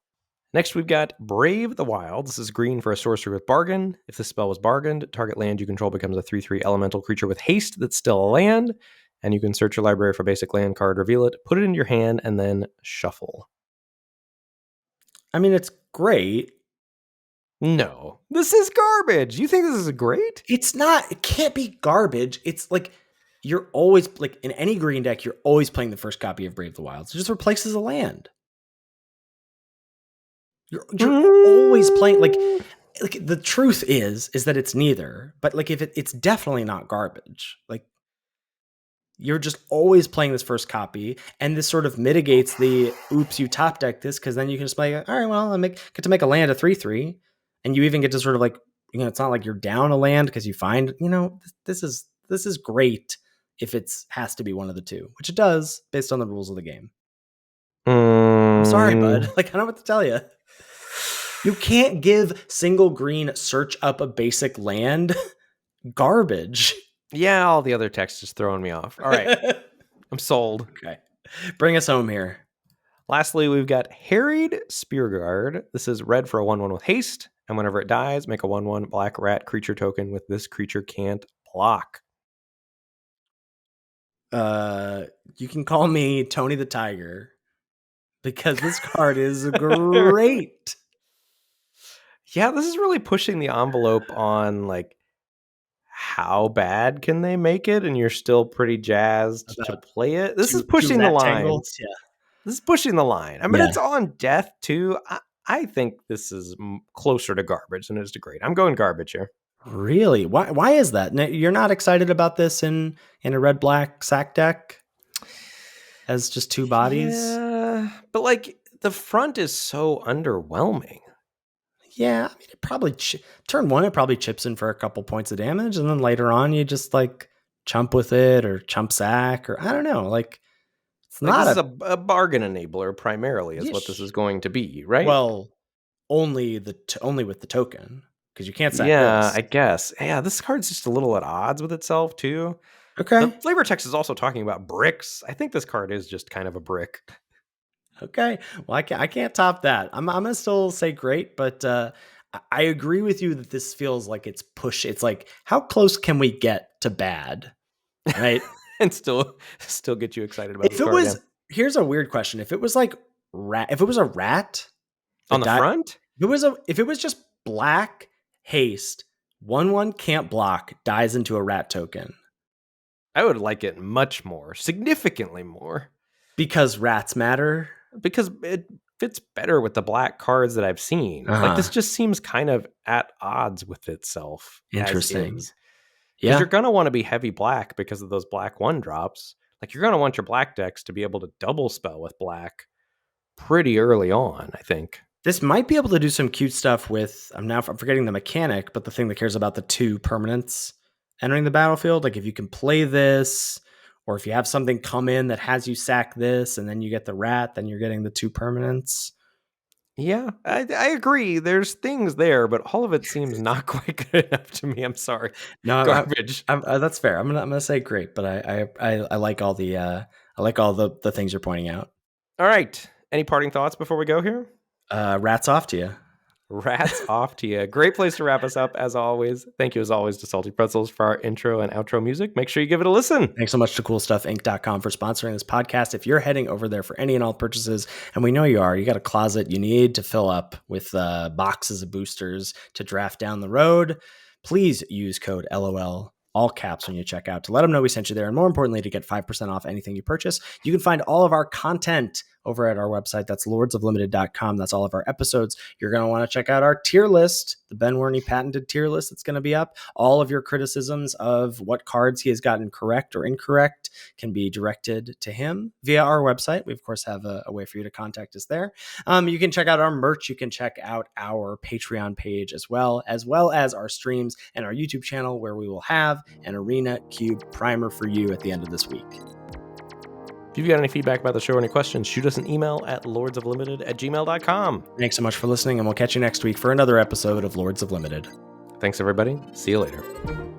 Next, we've got Brave the Wild. This is green for a sorcery with Bargain. If this spell was bargained, target land you control becomes a 3/3 elemental creature with haste that's still a land. And you can search your library for basic land card, reveal it, put it in your hand, and then shuffle. I mean, it's great. No, this is garbage. You think this is great? It's not. It can't be garbage. It's like, you're always, like in any green deck, you're always playing the first copy of Brave the Wild. It just replaces a land. You're always playing, like the truth is that it's neither, but like if it's definitely not garbage. Like you're just always playing this first copy, and this sort of mitigates the oops, you top deck this, because then you can just play, all right, well, I get to make a land a 3/3, and you even get to sort of like, you know, it's not like you're down a land because you find, you know, this is great if it has to be one of the two, which it does based on the rules of the game. I'm sorry, bud. Like, I don't know what to tell you. You can't give single green search up a basic land garbage. Yeah, all the other text is throwing me off. All right. I'm sold. Okay. Bring us home here. Lastly, we've got Harried Spearguard. This is red for a 1/1 with haste, and whenever it dies, make a 1/1 black rat creature token with this creature can't block. You can call me Tony the Tiger, because this card is great. Yeah, this is really pushing the envelope on like how bad can they make it, and you're still pretty jazzed to play it. This is pushing the line. Yeah. This is pushing the line. I mean, it's on death too. I think this is closer to garbage than it is to great. I'm going garbage here. Really? Why is that? You're not excited about this in a red black sack deck as just 2 bodies? Yeah, but like the front is so underwhelming. Yeah, I mean, it probably turn 1 it probably chips in for a couple points of damage, and then later on you just like chump with it or chump sack, or I don't know. Like, it's like not this is a bargain enabler primarily is what this is going to be, right? Well, only with the token, because you can't sack this. this. I guess. Yeah, this card's just a little at odds with itself too. Okay. The flavor text is also talking about bricks. I think this card is just kind of a brick. Okay. Well, I can't top that. I'm gonna still say great, but I agree with you that this feels like it's It's like, how close can we get to bad, right? And still get you excited about. If it was, here's a weird question: if it was like if it was a rat on the front, if it was just black haste 1/1 can't block, dies into a rat token, I would like it much more, significantly more, because rats matter. Because it fits better with the black cards that I've seen. Like, this just seems kind of at odds with itself. Interesting. Because you're going to want to be heavy black because of those black 1-drops. Like, you're going to want your black decks to be able to double spell with black pretty early on, I think. This might be able to do some cute stuff with, I'm forgetting the mechanic, but the thing that cares about the 2 permanents entering the battlefield. Like, if you can play this, or if you have something come in that has you sack this, and then you get the rat, then you're getting the 2 permanents. Yeah, I agree. There's things there, but all of it seems not quite good enough to me. I'm sorry. No, garbage. That's fair. I'm gonna say great, but I like all the things you're pointing out. All right. Any parting thoughts before we go here? Rats off to you. Rats off to you. Great place to wrap us up, as always. Thank you, as always, to Salty Pretzels for our intro and outro music. Make sure you give it a listen. Thanks so much to CoolStuffInc.com for sponsoring this podcast. If you're heading over there for any and all purchases, and we know you are, you got a closet you need to fill up with boxes of boosters to draft down the road, please use code LOL, all caps, when you check out, to let them know we sent you there. And more importantly, to get 5% off anything you purchase. You can find all of our content over at our website. That's lordsoflimited.com. That's all of our episodes. You're going to want to check out our tier list, the Ben Werney patented tier list that's going to be up. All of your criticisms of what cards he has gotten correct or incorrect can be directed to him via our website. We, of course, have a way for you to contact us there. You can check out our merch. You can check out our Patreon page as well as our streams and our YouTube channel, where we will have an Arena Cube primer for you at the end of this week. If you've got any feedback about the show or any questions, shoot us an email at lordsoflimited@gmail.com. Thanks so much for listening, and we'll catch you next week for another episode of Lords of Limited. Thanks, everybody. See you later.